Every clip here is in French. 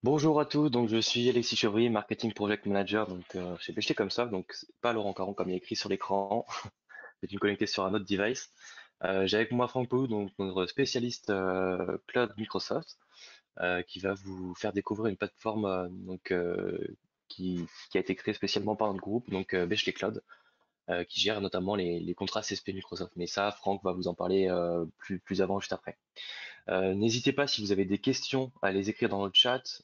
Bonjour à tous, donc je suis Alexis Chevrier, Marketing Project Manager chez Pêcher comme ça, donc c'est pas Laurent Caron comme il est écrit sur l'écran, c'est une connecté sur un autre device. J'ai avec moi Franck Pou, donc notre spécialiste cloud Microsoft, qui va vous faire découvrir une plateforme qui a été créée spécialement par notre groupe, Bechley Cloud, qui gère notamment les contrats CSP Microsoft. Mais ça, Franck va vous en parler plus avant, juste après. N'hésitez pas si vous avez des questions à les écrire dans le chat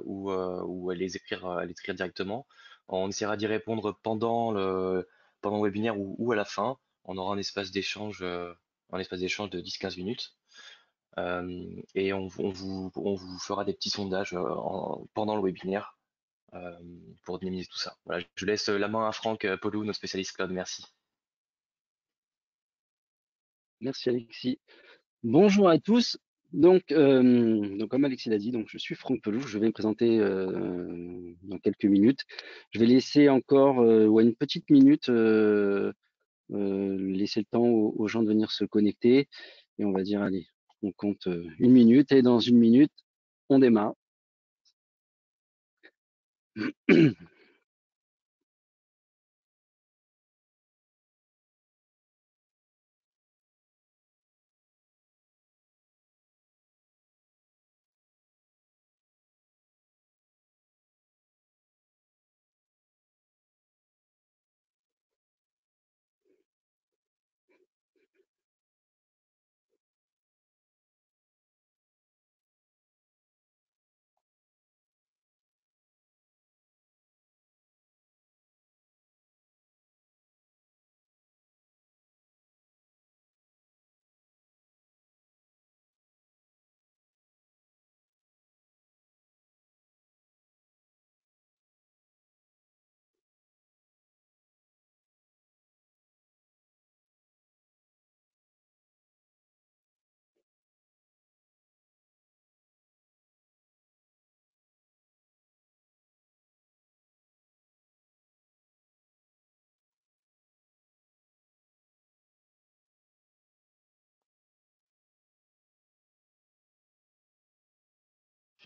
ou à les écrire directement. On essaiera d'y répondre pendant le webinaire ou à la fin. On aura un espace d'échange de 10-15 minutes. Et on vous fera des petits sondages pendant le webinaire euh, pour dynamiser tout ça. Voilà, je laisse la main à Franck Polou, notre spécialiste cloud. Merci. Merci Alexis. Bonjour à tous. Donc comme Alexis l'a dit, donc je suis Franck Pelouche. Je vais me présenter dans quelques minutes. Je vais laisser encore ouais, une petite minute, laisser le temps aux gens de venir se connecter. Et on va dire, allez, on compte une minute et dans une minute, on démarre.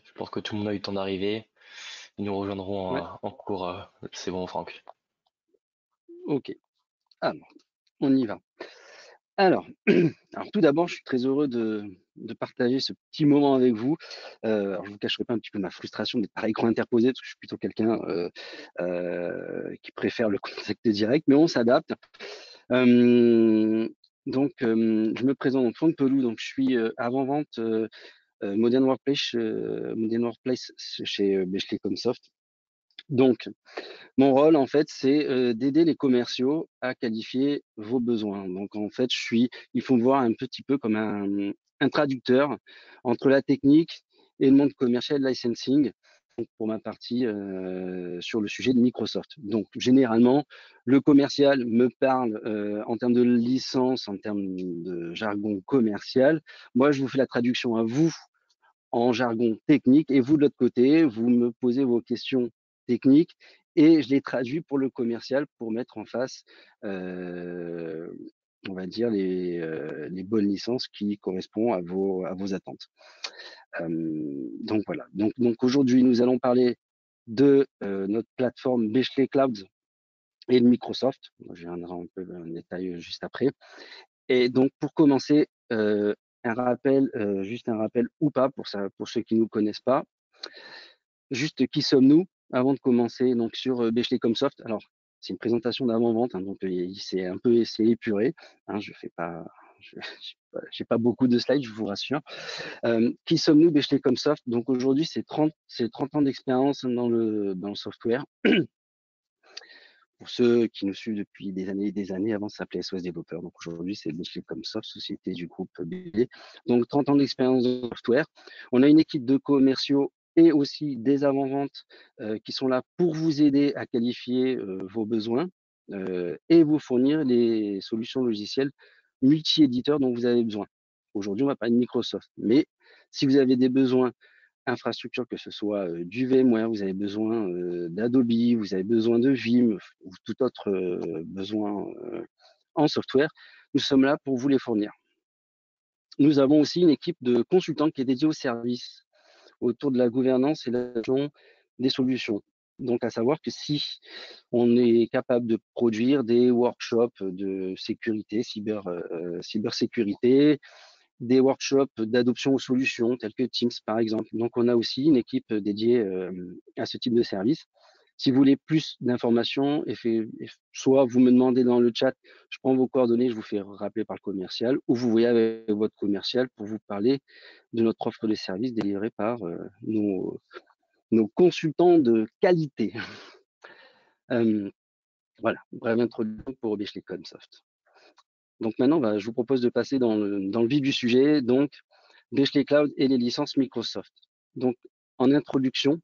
Je pense que tout le monde a eu le temps d'arriver. Ils nous rejoindront Ouais, en cours. C'est bon, Franck. ok. Alors, on y va. Alors, alors tout d'abord, je suis très heureux de partager ce petit moment avec vous. Alors je vous cacherai pas un petit peu ma frustration d'être par écran interposé, parce que je suis plutôt quelqu'un qui préfère le contact direct, mais on s'adapte. Je me présente, donc Franck Pelou, donc je suis avant-vente Modern Workplace chez Bechley Comsoft. Donc, mon rôle, en fait, c'est d'aider les commerciaux à qualifier vos besoins. Donc, en fait, il faut me voir un petit peu comme un traducteur entre la technique et le monde commercial licensing. Donc, pour ma partie sur le sujet de Microsoft. Donc, généralement, le commercial me parle en termes de licence, en termes de jargon commercial. Moi, je vous fais la traduction à vous en jargon technique et vous de l'autre côté, vous me posez vos questions techniques et je les traduis pour le commercial pour mettre en face, euh, on va dire, les bonnes licences qui correspondent à vos attentes. Donc voilà. Donc aujourd'hui, nous allons parler de notre plateforme Bechley Cloud et de Microsoft. Je viendrai un peu en détail juste après. Et donc pour commencer, juste un rappel ou pas pour ceux qui ne nous connaissent pas. Juste qui sommes-nous avant de commencer donc sur Bechley Comsoft. Alors c'est une présentation d'avant-vente, hein, donc c'est épuré. Hein, je fais pas, j'ai pas beaucoup de slides, je vous rassure. Qui sommes-nous Bechley Comsoft? Donc aujourd'hui c'est 30 ans d'expérience dans le software. Pour ceux qui nous suivent depuis des années et des années, avant ça s'appelait SOS Développeur. Donc aujourd'hui, c'est Bechley Comsoft, société du groupe BD. Donc 30 ans d'expérience de software. On a une équipe de commerciaux et aussi des avant-ventes qui sont là pour vous aider à qualifier vos besoins et vous fournir les solutions logicielles multi-éditeurs dont vous avez besoin. Aujourd'hui, on va parler de Microsoft. Mais si vous avez des besoins infrastructure, que ce soit du VMware, vous avez besoin d'Adobe, vous avez besoin de Vim ou tout autre besoin en software, nous sommes là pour vous les fournir. Nous avons aussi une équipe de consultants qui est dédiée au service. autour de la gouvernance et la gestion des solutions. Donc à savoir que si on est capable de produire des workshops de sécurité, cybersécurité, des workshops d'adoption aux solutions tels que Teams par exemple. Donc on a aussi une équipe dédiée à ce type de service. Si vous voulez plus d'informations, soit vous me demandez dans le chat, je prends vos coordonnées, je vous fais rappeler par le commercial, ou vous voyez avec votre commercial pour vous parler de notre offre de service délivrée par nos consultants de qualité. Voilà, brève introduction pour Bechley Consoft. Donc maintenant, je vous propose de passer dans le vif du sujet, donc Bechley Cloud et les licences Microsoft. Donc en introduction,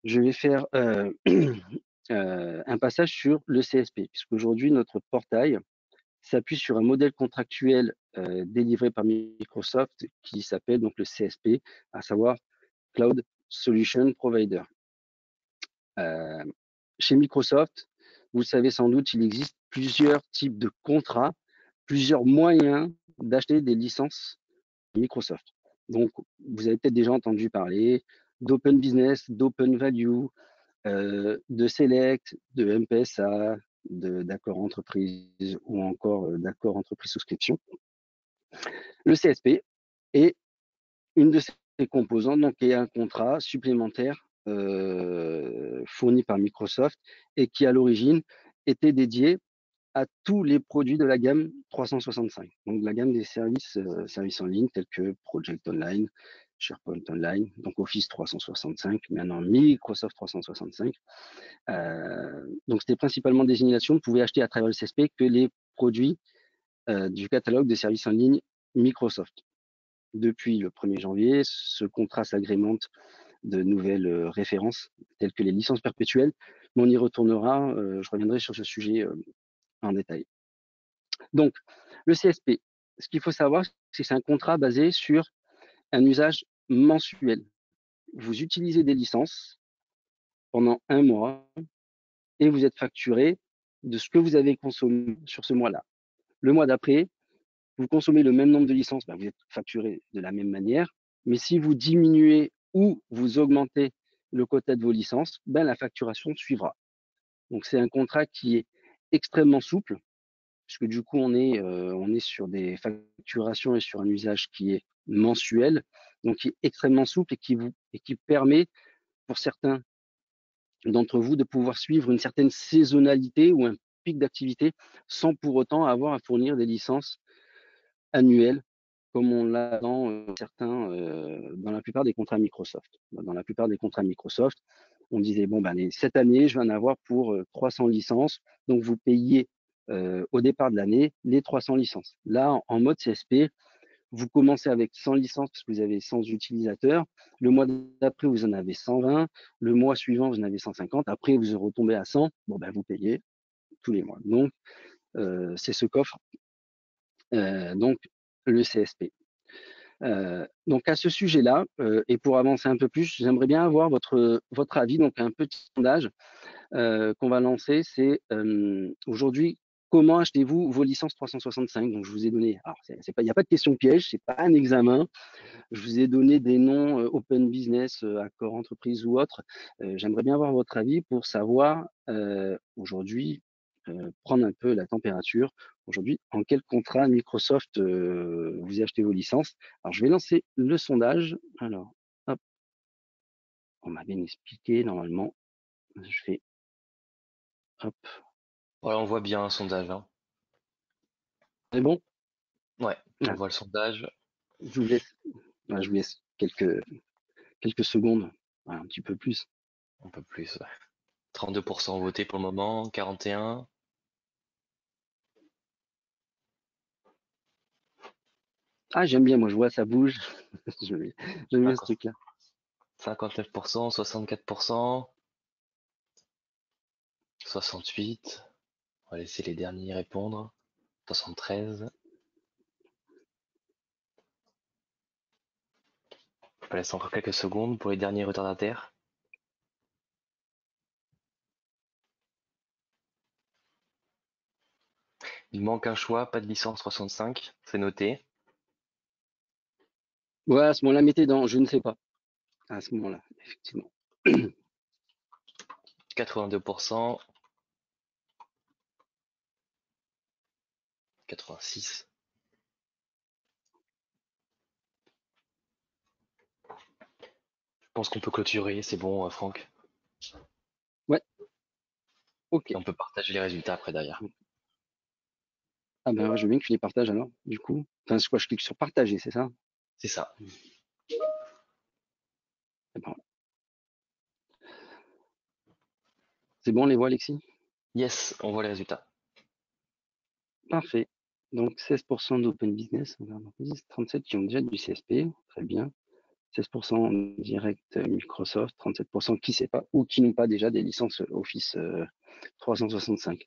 je vais faire un passage sur le CSP, puisqu'aujourd'hui notre portail s'appuie sur un modèle contractuel délivré par Microsoft qui s'appelle donc le CSP, à savoir Cloud Solution Provider. Chez Microsoft, vous le savez sans doute, il existe plusieurs types de contrats, plusieurs moyens d'acheter des licences Microsoft. Donc, vous avez peut-être déjà entendu parler d'Open Business, d'Open Value, de Select, de MPSA, d'accord entreprise ou encore d'accord entreprise souscription. Le CSP est une de ces composantes, donc qui est un contrat supplémentaire fourni par Microsoft et qui à l'origine était dédié à tous les produits de la gamme 365, donc la gamme des services en ligne tels que Project Online, SharePoint Online, donc Office 365, maintenant Microsoft 365. Donc c'était principalement désignation, vous pouvez acheter à travers le CSP que les produits du catalogue des services en ligne Microsoft. Depuis le 1er janvier, ce contrat s'agrémente de nouvelles références telles que les licences perpétuelles, mais on y retournera, je reviendrai sur ce sujet en détail. Donc, le CSP, ce qu'il faut savoir, c'est que c'est un contrat basé sur un usage mensuel. Vous utilisez des licences pendant 1 mois et vous êtes facturé de ce que vous avez consommé sur ce mois-là. Le mois d'après, vous consommez le même nombre de licences, vous êtes facturé de la même manière. Mais si vous diminuez ou vous augmentez le quota de vos licences, la facturation suivra. Donc, c'est un contrat qui est extrêmement souple, puisque du coup, on est sur des facturations et sur un usage qui est mensuel, donc qui est extrêmement souple et qui permet pour certains d'entre vous de pouvoir suivre une certaine saisonnalité ou un pic d'activité sans pour autant avoir à fournir des licences annuelles comme on l'a dans certains, dans la plupart des contrats Microsoft. Dans la plupart des contrats Microsoft, on disait bon cette année, je vais en avoir pour 300 licences, donc vous payez au départ de l'année les 300 licences. Là, en mode CSP, vous commencez avec 100 licences parce que vous avez 100 utilisateurs. Le mois d'après, vous en avez 120. Le mois suivant, vous en avez 150. Après, vous retombez à 100. Vous payez tous les mois. Donc, c'est ce qu'offre donc le CSP. Donc à ce sujet-là, et pour avancer un peu plus, j'aimerais bien avoir votre avis. Donc un petit sondage qu'on va lancer, c'est aujourd'hui, comment achetez-vous vos licences 365? Donc je vous ai donné, alors il n'y a pas de question piège, c'est pas un examen. Je vous ai donné des noms Open Business, Accord Entreprise ou autres. J'aimerais bien avoir votre avis pour savoir aujourd'hui, prendre un peu la température. Aujourd'hui, en quel contrat Microsoft vous avez acheté vos licences? Alors, je vais lancer le sondage. Alors, hop, on m'a bien expliqué normalement. Je fais hop. Voilà, on voit bien un sondage, hein. C'est bon? Ouais, on Ah, voit le sondage. je vous laisse, je vous laisse quelques secondes, un petit peu plus. Un peu plus, ouais. 32% voté pour le moment, 41. Ah, j'aime bien, moi je vois ça bouge. J'aime bien ce truc-là. 59%, 64%, 68. On va laisser les derniers répondre. 73. On va laisser encore quelques secondes pour les derniers retardataires. Il manque un choix, pas de licence 65, c'est noté. Ouais, à ce moment-là, mettez dans je ne sais pas. À ce moment-là, effectivement. 82%, 86. Je pense qu'on peut clôturer, c'est bon, Franck. Ouais, ok. Et on peut partager les résultats après derrière. Ah ben, je veux bien que tu les partages alors, du coup. Enfin, c'est quoi, je clique sur partager, c'est ça? C'est ça. Eh ben, c'est bon, on les voit, Alexis? Yes, on voit les résultats. Parfait. Donc 16% d'open business, on va en 37 qui ont déjà du CSP, très bien. 16% en direct Microsoft, 37% qui ne sait pas ou qui n'ont pas déjà des licences Office 365.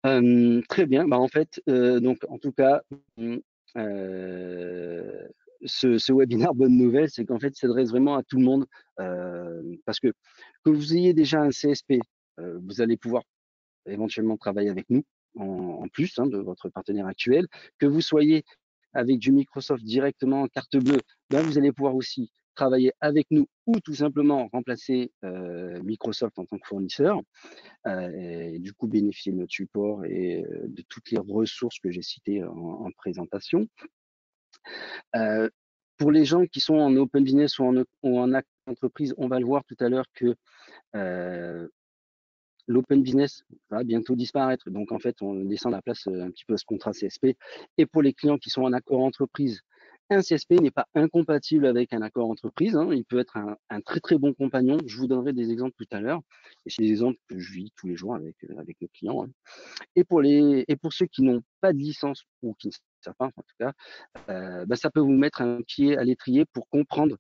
Très bien. Bah, en fait, donc en tout cas, euh, ce webinaire, bonne nouvelle, c'est qu'en fait, il s'adresse vraiment à tout le monde parce que vous ayez déjà un CSP, vous allez pouvoir éventuellement travailler avec nous en plus de votre partenaire actuel, que vous soyez avec du Microsoft directement en carte bleue, ben vous allez pouvoir aussi travailler avec nous ou tout simplement remplacer Microsoft en tant que fournisseur et du coup bénéficier de notre support et de toutes les ressources que j'ai citées en présentation. Euh, pour les gens qui sont en open business ou en entreprise, on va le voir tout à l'heure que euh, l'open business va bientôt disparaître. Donc, en fait, on descend la place un petit peu à ce contrat CSP. Et pour les clients qui sont en accord entreprise, un CSP n'est pas incompatible avec un accord entreprise. Il peut être un très, très bon compagnon. Je vous donnerai des exemples tout à l'heure. Et c'est des exemples que je vis tous les jours avec nos clients. Et pour ceux qui n'ont pas de licence ou qui ne savent pas, en tout cas, ça peut vous mettre un pied à l'étrier pour comprendre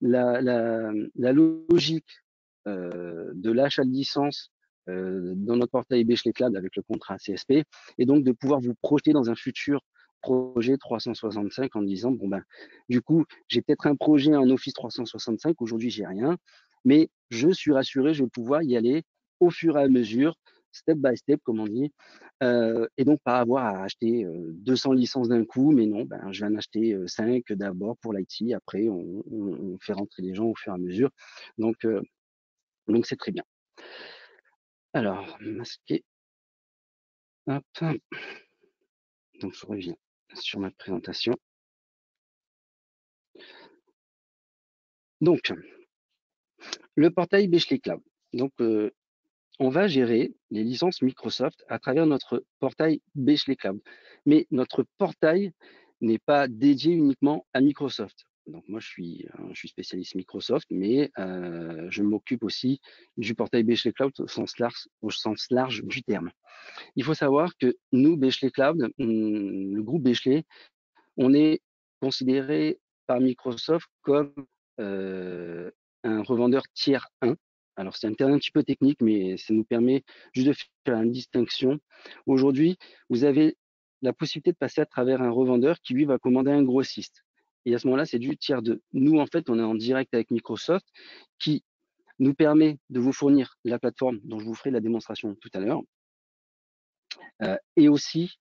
la logique de l'achat de licence dans notre portail Bechley Cloud avec le contrat CSP, et donc de pouvoir vous projeter dans un futur projet 365 en disant bon ben du coup j'ai peut-être un projet en Office 365, aujourd'hui j'ai rien, mais je suis rassuré, je vais pouvoir y aller au fur et à mesure, step by step comme on dit, et donc pas avoir à acheter 200 licences d'un coup, mais non, ben, je vais en acheter 5 d'abord pour l'IT, après on fait rentrer les gens au fur et à mesure, donc donc c'est très bien. Alors, masquer, hop, donc je reviens sur ma présentation. Donc, le portail Bechley Cloud. Donc, on va gérer les licences Microsoft à travers notre portail Bechley Cloud. Mais notre portail n'est pas dédié uniquement à Microsoft. Donc moi, je suis spécialiste Microsoft, mais je m'occupe aussi du portail Bechley Cloud au sens large du terme. Il faut savoir que nous, Bechley Cloud, le groupe Bechley, on est considéré par Microsoft comme euh, un revendeur tiers 1. Alors, c'est un terme un petit peu technique, mais ça nous permet juste de faire une distinction. Aujourd'hui, vous avez la possibilité de passer à travers un revendeur qui, lui, va commander un grossiste. Et à ce moment-là, c'est du tiers 2. Nous, en fait, on est en direct avec Microsoft qui nous permet de vous fournir la plateforme dont je vous ferai la démonstration tout à l'heure. Et aussi,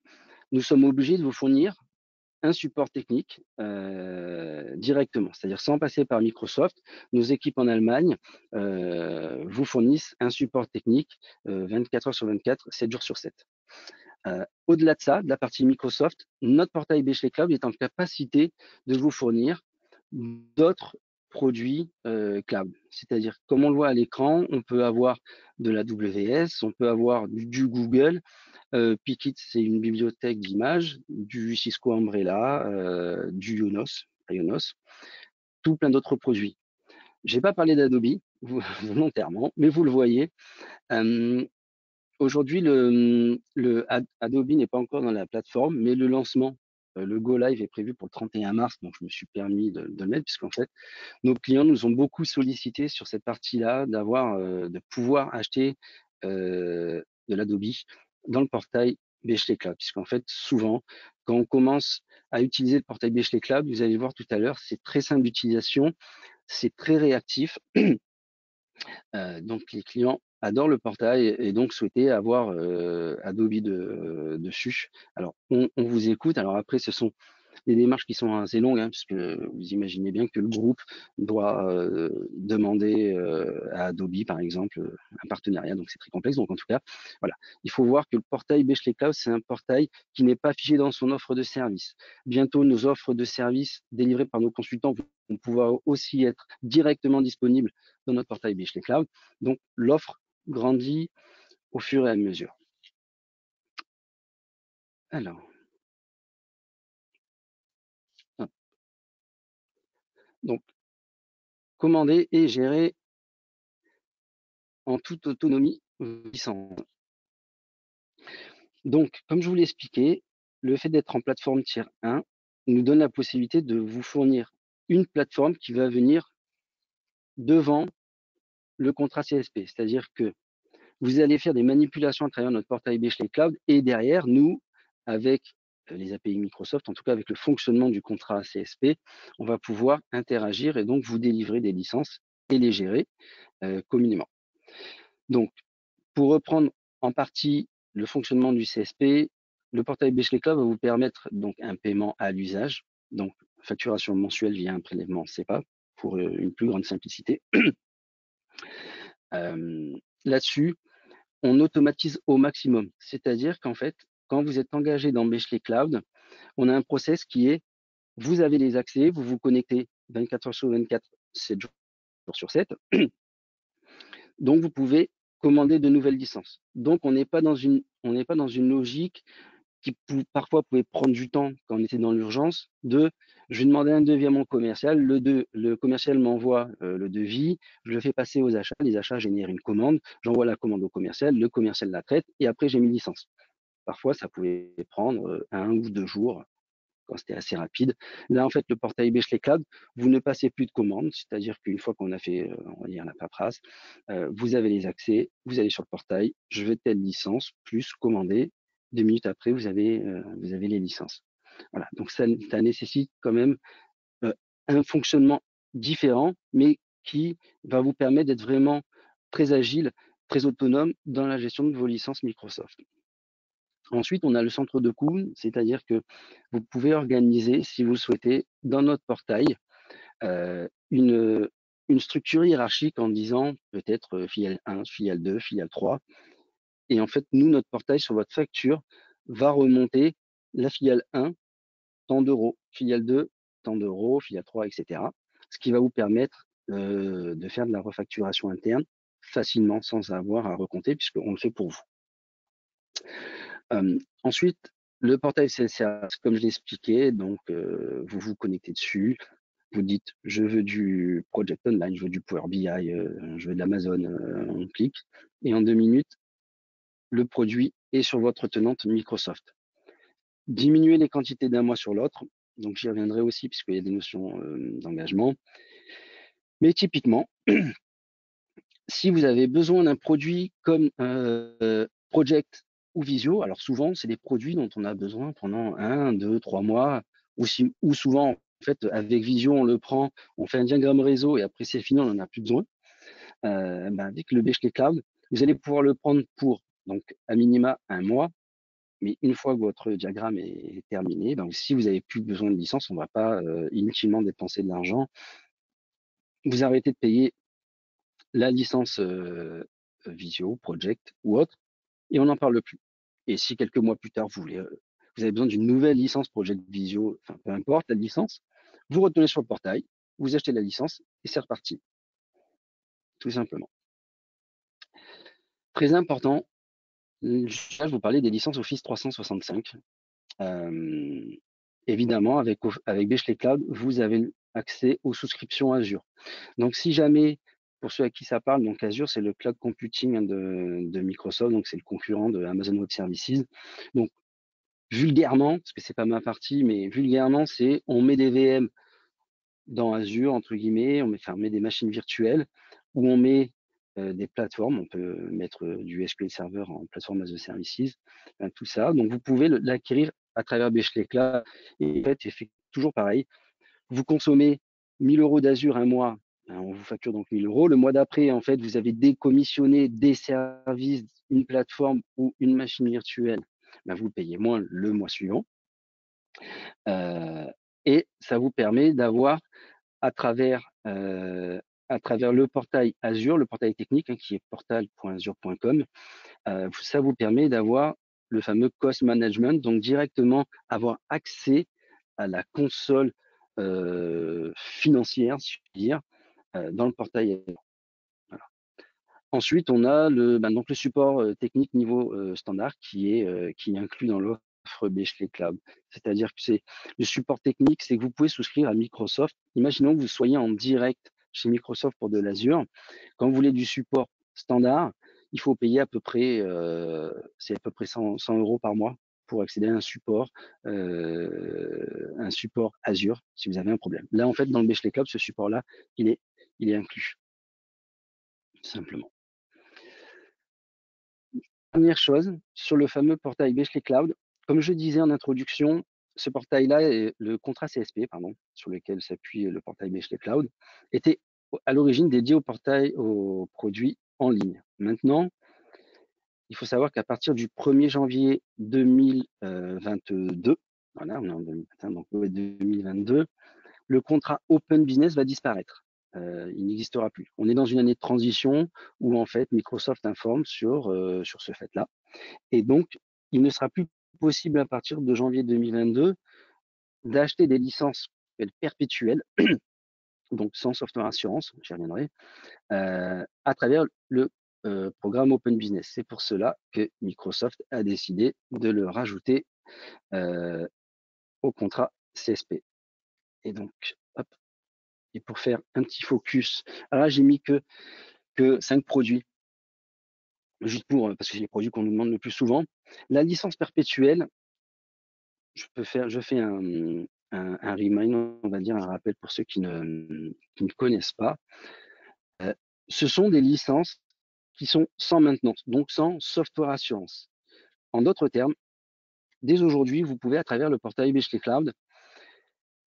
nous sommes obligés de vous fournir un support technique directement, c'est-à-dire sans passer par Microsoft. Nos équipes en Allemagne vous fournissent un support technique 24 heures sur 24, 7 jours sur 7. Au-delà de ça, de la partie Microsoft, notre portail Bechley Cloud est en capacité de vous fournir d'autres produits cloud. C'est-à-dire, comme on le voit à l'écran, on peut avoir de la WS, on peut avoir du Google, Pickit, c'est une bibliothèque d'images, du Cisco Umbrella, du Ionos, tout plein d'autres produits. Je n'ai pas parlé d'Adobe volontairement, mais vous le voyez. Aujourd'hui, Adobe n'est pas encore dans la plateforme, mais le lancement, le Go Live est prévu pour le 31 mars, donc je me suis permis de le mettre, puisqu'en fait, nos clients nous ont beaucoup sollicité sur cette partie-là, de pouvoir acheter de l'Adobe dans le portail Bechley Cloud, puisqu'en fait, souvent, quand on commence à utiliser le portail Bechley Cloud, vous allez voir tout à l'heure, c'est très simple d'utilisation, c'est très réactif. Donc les clients adorent le portail et donc souhaitaient avoir Adobe dessus. Alors on vous écoute. Alors après, ce sont des démarches qui sont assez longues, hein, puisque vous imaginez bien que le groupe doit demander à Adobe, par exemple, un partenariat, donc c'est très complexe. Donc en tout cas, voilà, il faut voir que le portail Bechtle Cloud, c'est un portail qui n'est pas affiché dans son offre de service. Bientôt, nos offres de services délivrées par nos consultants vont pouvoir aussi être directement disponibles dans notre portail Bechtle Cloud. Donc l'offre grandit au fur et à mesure. Alors, hop. Donc, commander et gérer en toute autonomie vos licences. Donc, comme je vous l'ai expliqué, le fait d'être en plateforme tiers 1 nous donne la possibilité de vous fournir une plateforme qui va venir devant le contrat CSP. C'est-à-dire que vous allez faire des manipulations à travers notre portail Bechtle Cloud et derrière, nous, avec les API Microsoft, en tout cas avec le fonctionnement du contrat CSP, on va pouvoir interagir et donc vous délivrer des licences et les gérer communément. Donc, pour reprendre en partie le fonctionnement du CSP, le portail Bechtle Cloud va vous permettre donc un paiement à l'usage, donc facturation mensuelle via un prélèvement SEPA pour une plus grande simplicité. Là-dessus, on automatise au maximum. C'est-à-dire qu'en fait, quand vous êtes engagé dans Bechtle Cloud, on a un process qui est, vous avez les accès, vous vous connectez 24 heures sur 24, 7 jours sur 7. Donc, vous pouvez commander de nouvelles licences. Donc, on n'est pas dans une logique qui parfois pouvait prendre du temps quand on était dans l'urgence, je vais demander un devis à mon commercial, le commercial m'envoie le devis, je le fais passer aux achats, les achats génèrent une commande, j'envoie la commande au commercial, le commercial la traite et après j'ai mes licences. Parfois, ça pouvait prendre 1 ou 2 jours quand c'était assez rapide. Là, en fait, le portail Bechtle Cloud, vous ne passez plus de commandes, c'est-à-dire qu'une fois qu'on a fait, on va dire, la paperasse, vous avez les accès, vous allez sur le portail, je veux telle licence, plus commander. 2 minutes après, vous avez les licences. Voilà, donc ça nécessite quand même un fonctionnement différent, mais qui va vous permettre d'être vraiment très agile, très autonome dans la gestion de vos licences Microsoft. Ensuite, on a le centre de coût, c'est-à-dire que vous pouvez organiser, si vous le souhaitez, dans notre portail, une structure hiérarchique en disant peut-être filiale 1, filiale 2, filiale 3. Et en fait, nous, notre portail sur votre facture va remonter la filiale 1, tant d'euros, filiale 2, tant d'euros, filiale 3, etc. Ce qui va vous permettre de faire de la refacturation interne facilement sans avoir à recompter puisqu'on le fait pour vous. Ensuite, le portail CSRS, comme je l'ai expliqué, donc vous vous connectez dessus, vous dites je veux du Project Online, je veux du Power BI, je veux de l'Amazon, on clique et en 2 minutes, le produit est sur votre tenante Microsoft. Diminuer les quantités d'un mois sur l'autre, donc j'y reviendrai aussi puisqu'il y a des notions d'engagement. Mais typiquement, si vous avez besoin d'un produit comme Project ou Visio, alors souvent, c'est des produits dont on a besoin pendant 1, 2, 3 mois, ou souvent, en fait, avec Visio, on le prend, on fait un diagramme réseau et après c'est fini, on n'en a plus besoin. Avec le Bechtle Cloud, vous allez pouvoir le prendre pour, donc, à minima 1 mois, mais une fois que votre diagramme est terminé, donc si vous n'avez plus besoin de licence, on ne va pas inutilement dépenser de l'argent. Vous arrêtez de payer la licence Visio, Project ou autre, et on n'en parle plus. Et si quelques mois plus tard, vous avez besoin d'une nouvelle licence Project Visio, enfin peu importe la licence, vous retournez sur le portail, vous achetez la licence et c'est reparti, tout simplement. Très important, là je vous parlais des licences Office 365. Évidemment, avec Bechtle Cloud, vous avez accès aux souscriptions Azure. Donc si jamais, pour ceux à qui ça parle, donc Azure, c'est le cloud computing de Microsoft, donc c'est le concurrent de Amazon Web Services. Donc vulgairement, parce que c'est pas ma partie, mais vulgairement, c'est on met des VM dans Azure, entre guillemets, on met des machines virtuelles, où on met des plateformes, on peut mettre du SQL Server en plateforme as a services, tout ça. Donc vous pouvez l'acquérir à travers Bechtle Cloud. Et en fait, c'est toujours pareil. Vous consommez 1 000 € d'Azure un mois, on vous facture donc 1 000 €. Le mois d'après, en fait, vous avez décommissionné des services, une plateforme ou une machine virtuelle, vous payez moins le mois suivant. ça vous permet d'avoir à travers, le portail Azure, le portail technique, hein, qui est portal.azure.com, ça vous permet d'avoir le fameux cost management, donc directement avoir accès à la console financière, si je puis dire, dans le portail Azure. Voilà. Ensuite, on a donc le support technique niveau standard qui est inclus dans l'offre Bechley Cloud. C'est-à-dire que c'est le support technique, c'est que vous pouvez souscrire à Microsoft. Imaginons que vous soyez en direct chez Microsoft pour de l'Azure. Quand vous voulez du support standard, il faut payer à peu près, c'est à peu près 100 € par mois pour accéder à un support Azure si vous avez un problème. Là, en fait, dans le Bechley Cloud, ce support-là, il est inclus, simplement. Dernière chose, sur le fameux portail Bechley Cloud, comme je disais en introduction, ce portail-là, le contrat CSP, pardon, sur lequel s'appuie le portail Bechley Cloud, était à l'origine dédié au portail aux produits en ligne. Maintenant, il faut savoir qu'à partir du 1er janvier 2022, voilà, on est en 2021, donc 2022, le contrat Open Business va disparaître. Il n'existera plus. On est dans une année de transition où en fait Microsoft informe sur ce fait-là. Et donc, il ne sera plus possible à partir de janvier 2022 d'acheter des licences perpétuelles, donc sans software assurance, j'y reviendrai, à travers le programme Open Business. C'est pour cela que Microsoft a décidé de le rajouter au contrat CSP. Et donc, hop, et pour faire un petit focus, alors là, j'ai mis que 5 produits, juste pour, parce que c'est les produits qu'on nous demande le plus souvent. La licence perpétuelle, je fais un remind, on va dire un rappel pour ceux qui ne connaissent pas. Ce sont des licences qui sont sans maintenance, donc sans software assurance. En d'autres termes, dès aujourd'hui, vous pouvez à travers le portail Bechley Cloud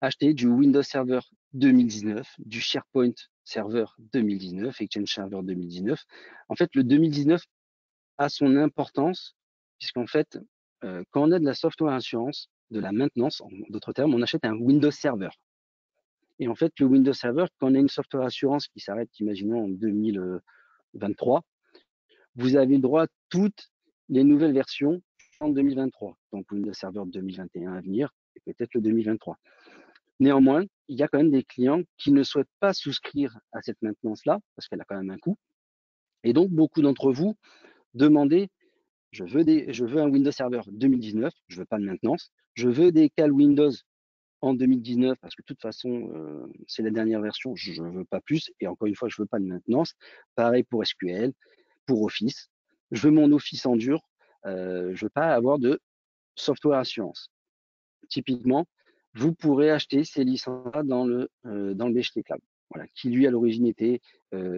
acheter du Windows Server 2019, du SharePoint Server 2019, Exchange Server 2019. En fait, le 2019 a son importance puisqu'en fait, quand on a de la software assurance, de la maintenance, en d'autres termes, on achète un Windows Server. Et en fait, le Windows Server, quand on a une software assurance qui s'arrête, imaginons en 2023, vous avez le droit à toutes les nouvelles versions en 2023. Donc Windows Server 2021 à venir et peut-être le 2023. Néanmoins, il y a quand même des clients qui ne souhaitent pas souscrire à cette maintenance-là parce qu'elle a quand même un coût. Et donc, beaucoup d'entre vous demandez je veux un Windows Server 2019, je veux pas de maintenance. Je veux des cales Windows en 2019 parce que de toute façon, c'est la dernière version, je veux pas plus. Et encore une fois, je veux pas de maintenance. Pareil pour SQL, pour Office. Je veux mon Office en dur. Je veux pas avoir de software assurance. Typiquement, vous pourrez acheter ces licences-là dans le Bechley Cloud. Voilà, qui lui à l'origine était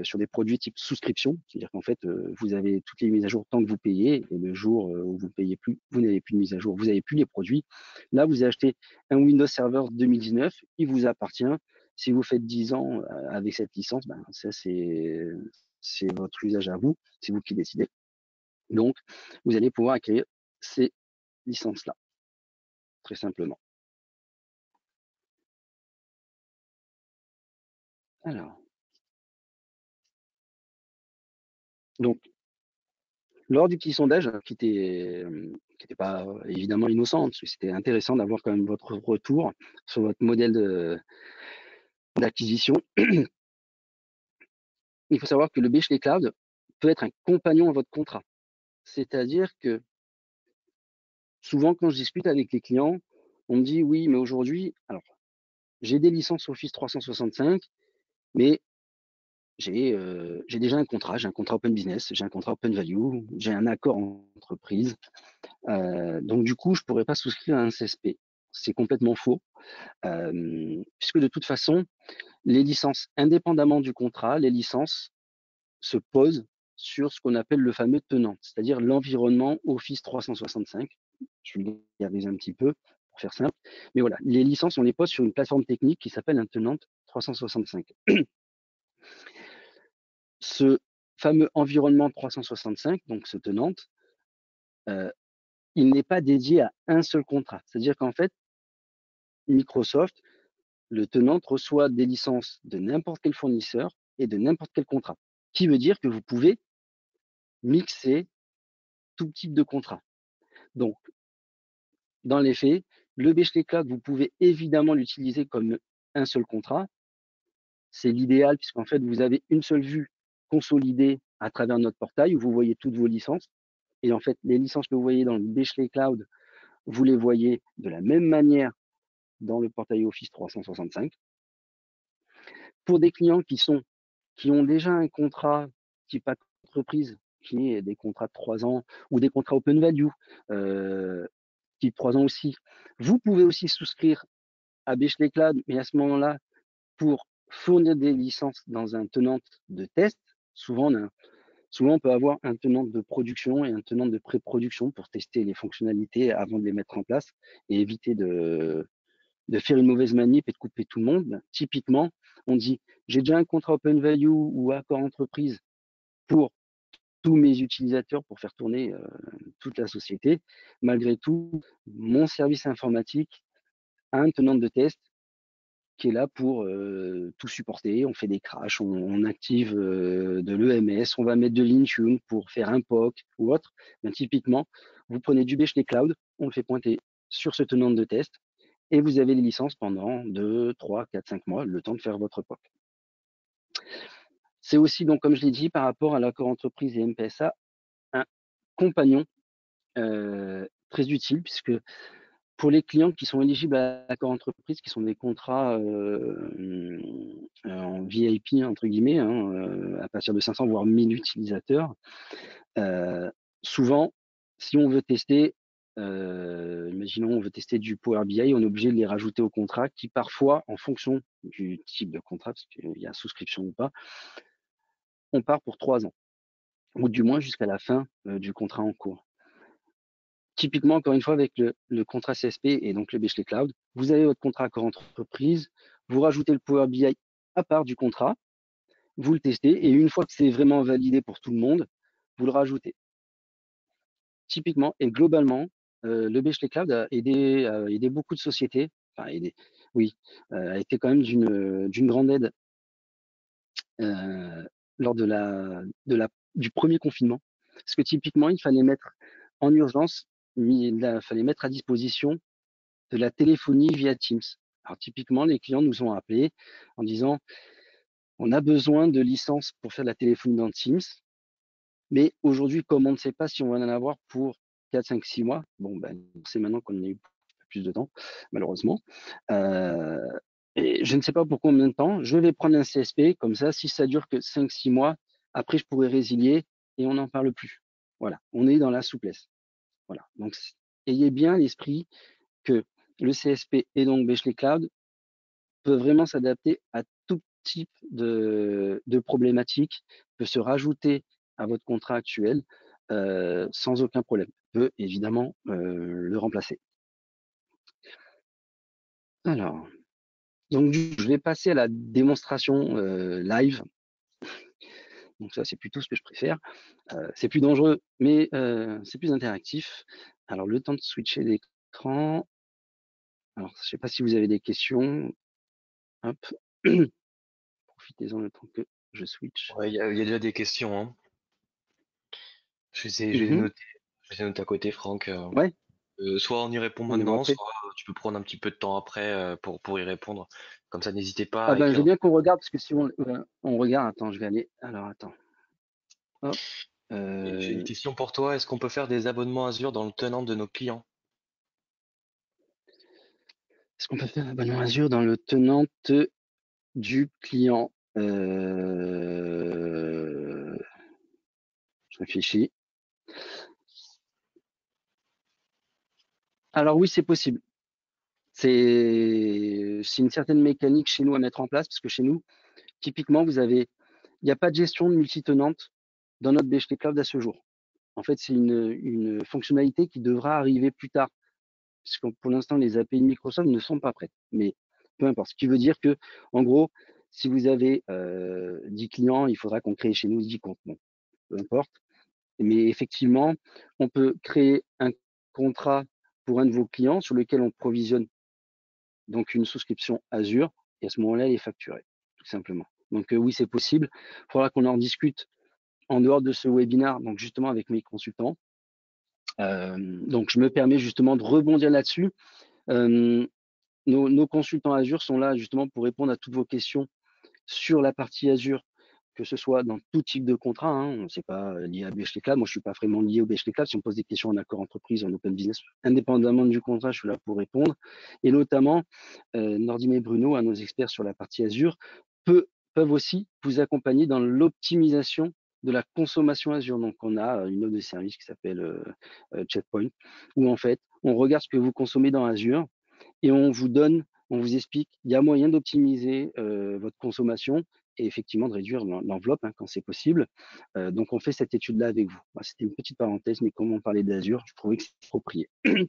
sur des produits type souscription, c'est-à-dire qu'en fait vous avez toutes les mises à jour tant que vous payez, et le jour où vous ne payez plus, vous n'avez plus de mise à jour, vous n'avez plus les produits. Là, vous achetez un Windows Server 2019, il vous appartient. Si vous faites 10 ans avec cette licence, ben, ça c'est votre usage à vous, c'est vous qui décidez. Donc, vous allez pouvoir acquérir ces licences-là, très simplement. Alors, donc, lors du petit sondage qui était pas évidemment innocent, parce que c'était intéressant d'avoir quand même votre retour sur votre modèle d'acquisition. Il faut savoir que le Bechley Cloud peut être un compagnon à votre contrat. C'est-à-dire que souvent, quand je discute avec les clients, on me dit oui, mais aujourd'hui, alors j'ai des licences Office 365, mais j'ai déjà un contrat, j'ai un contrat Open Business, j'ai un contrat Open Value, j'ai un accord en entreprise. Donc du coup, je pourrais pas souscrire à un CSP. C'est complètement faux, puisque de toute façon, les licences, indépendamment du contrat, les licences se posent sur ce qu'on appelle le fameux tenant, c'est-à-dire l'environnement Office 365. Je vais vulgariser un petit peu pour faire simple. Mais voilà, les licences, on les pose sur une plateforme technique qui s'appelle un tenant 365. Ce fameux environnement 365, donc ce tenant, il n'est pas dédié à un seul contrat. C'est-à-dire qu'en fait, Microsoft le tenant reçoit des licences de n'importe quel fournisseur et de n'importe quel contrat. Qui veut dire que vous pouvez mixer tout type de contrat. Donc, dans les faits, le Bechley Cloud, vous pouvez évidemment l'utiliser comme un seul contrat. C'est l'idéal puisqu'en fait, vous avez une seule vue consolidée à travers notre portail où vous voyez toutes vos licences. Et en fait, les licences que vous voyez dans le Bechley Cloud, vous les voyez de la même manière dans le portail Office 365. Pour des clients qui ont déjà un contrat type entreprise, qui est des contrats de 3 ans ou des contrats open value, type 3 ans aussi, vous pouvez aussi souscrire à Bechley Cloud, mais à ce moment-là, pour fournir des licences dans un tenant de test, souvent on peut avoir un tenant de production et un tenant de pré-production pour tester les fonctionnalités avant de les mettre en place et éviter de faire une mauvaise manip et de couper tout le monde. Typiquement, on dit, j'ai déjà un contrat open value ou accord entreprise pour tous mes utilisateurs pour faire tourner toute la société. Malgré tout, mon service informatique a un tenant de test qui est là pour tout supporter. On fait des crashs, on active de l'EMS, on va mettre de l'Intune pour faire un POC ou autre. Ben, typiquement, vous prenez du Bechley Cloud, on le fait pointer sur ce tenant de test et vous avez les licences pendant 2, 3, 4, 5 mois, le temps de faire votre POC. C'est aussi, donc, comme je l'ai dit, par rapport à l'accord entreprise et MPSA, un compagnon très utile puisque pour les clients qui sont éligibles à l'accord entreprise, qui sont des contrats en VIP, entre guillemets, hein, à partir de 500 voire 1000 utilisateurs, souvent, si on veut tester, imaginons on veut tester du Power BI, on est obligé de les rajouter au contrat qui parfois, en fonction du type de contrat, parce qu'il y a souscription ou pas, on part pour 3 ans, ou du moins jusqu'à la fin du contrat en cours. Typiquement, encore une fois, avec le contrat CSP et donc le Bechley Cloud, vous avez votre contrat accord entreprise, vous rajoutez le Power BI à part du contrat, vous le testez et une fois que c'est vraiment validé pour tout le monde, vous le rajoutez. Typiquement et globalement, le Bechley Cloud a aidé beaucoup de sociétés, enfin aidé, oui, a été quand même d'une grande aide lors du premier confinement. Parce que typiquement, il fallait mettre en urgence, il fallait mettre à disposition de la téléphonie via Teams. Alors typiquement, les clients nous ont appelés en disant, on a besoin de licences pour faire de la téléphonie dans Teams, mais aujourd'hui, comme on ne sait pas si on va en avoir pour 4, 5, 6 mois, bon, ben, c'est maintenant qu'on a eu plus de temps, malheureusement. Et je ne sais pas pour combien de temps, je vais prendre un CSP, comme ça, si ça dure que 5, 6 mois, après, je pourrai résilier et on n'en parle plus. Voilà, on est dans la souplesse. Voilà, donc ayez bien l'esprit que le CSP et donc Bechley Cloud peut vraiment s'adapter à tout type de problématiques, peut se rajouter à votre contrat actuel sans aucun problème, peut évidemment le remplacer. Alors, donc je vais passer à la démonstration live. Donc ça, c'est plutôt ce que je préfère. C'est plus dangereux, mais c'est plus interactif. Alors, le temps de switcher l'écran. Alors, je ne sais pas si vous avez des questions. Hop. Profitez-en le temps que je switch. Ouais, il y a déjà des questions, hein. Je les ai Mhm. notées, à côté, Franck. Ouais, Soit on y répond prenez-moi maintenant, après. soit tu peux prendre un petit peu de temps après pour y répondre. Comme ça, n'hésitez pas Ah à ben, je veux écrire. bien qu'on regarde, parce que si on regarde, attends, je vais aller. Alors, attends. Hop. J'ai une Euh, question pour toi. Est-ce qu'on peut faire des abonnements Azure dans le tenant de nos clients? Est-ce qu'on peut faire un abonnement Azure dans le tenant du client Je réfléchis. Alors oui, c'est possible. C'est une certaine mécanique chez nous à mettre en place, parce que chez nous, typiquement, il n'y a pas de gestion de multitenante dans notre Bechley Cloud à ce jour. En fait, c'est une fonctionnalité qui devra arriver plus tard, parce que pour l'instant, les API de Microsoft ne sont pas prêtes. Mais peu importe. Ce qui veut dire que, en gros, si vous avez 10 clients, il faudra qu'on crée chez nous 10 comptes. Bon, peu importe. Mais effectivement, on peut créer un contrat pour un de vos clients sur lequel on provisionne donc une souscription Azure et à ce moment-là, elle est facturée, tout simplement. Donc oui, c'est possible. Il faudra qu'on en discute en dehors de ce webinaire, donc justement avec mes consultants. Donc je me permets justement de rebondir là-dessus. Nos consultants Azure sont là justement pour répondre à toutes vos questions sur la partie Azure, que ce soit dans tout type de contrat, hein, c'est pas lié à Bechtle Cloud. Moi, je suis pas vraiment lié au Bechtle Cloud. Si on pose des questions en accord entreprise, en open business, indépendamment du contrat, je suis là pour répondre. Et notamment, Nordine et Bruno, à nos experts sur la partie Azure, peuvent aussi vous accompagner dans l'optimisation de la consommation Azure. Donc, on a une offre de service qui s'appelle Checkpoint, où en fait, on regarde ce que vous consommez dans Azure et on vous explique, il y a moyen d'optimiser votre consommation et effectivement de réduire l'enveloppe hein, quand c'est possible. Donc on fait cette étude-là avec vous. C'était une petite parenthèse, mais comme on parlait d'Azure, je trouvais que c'était approprié. Il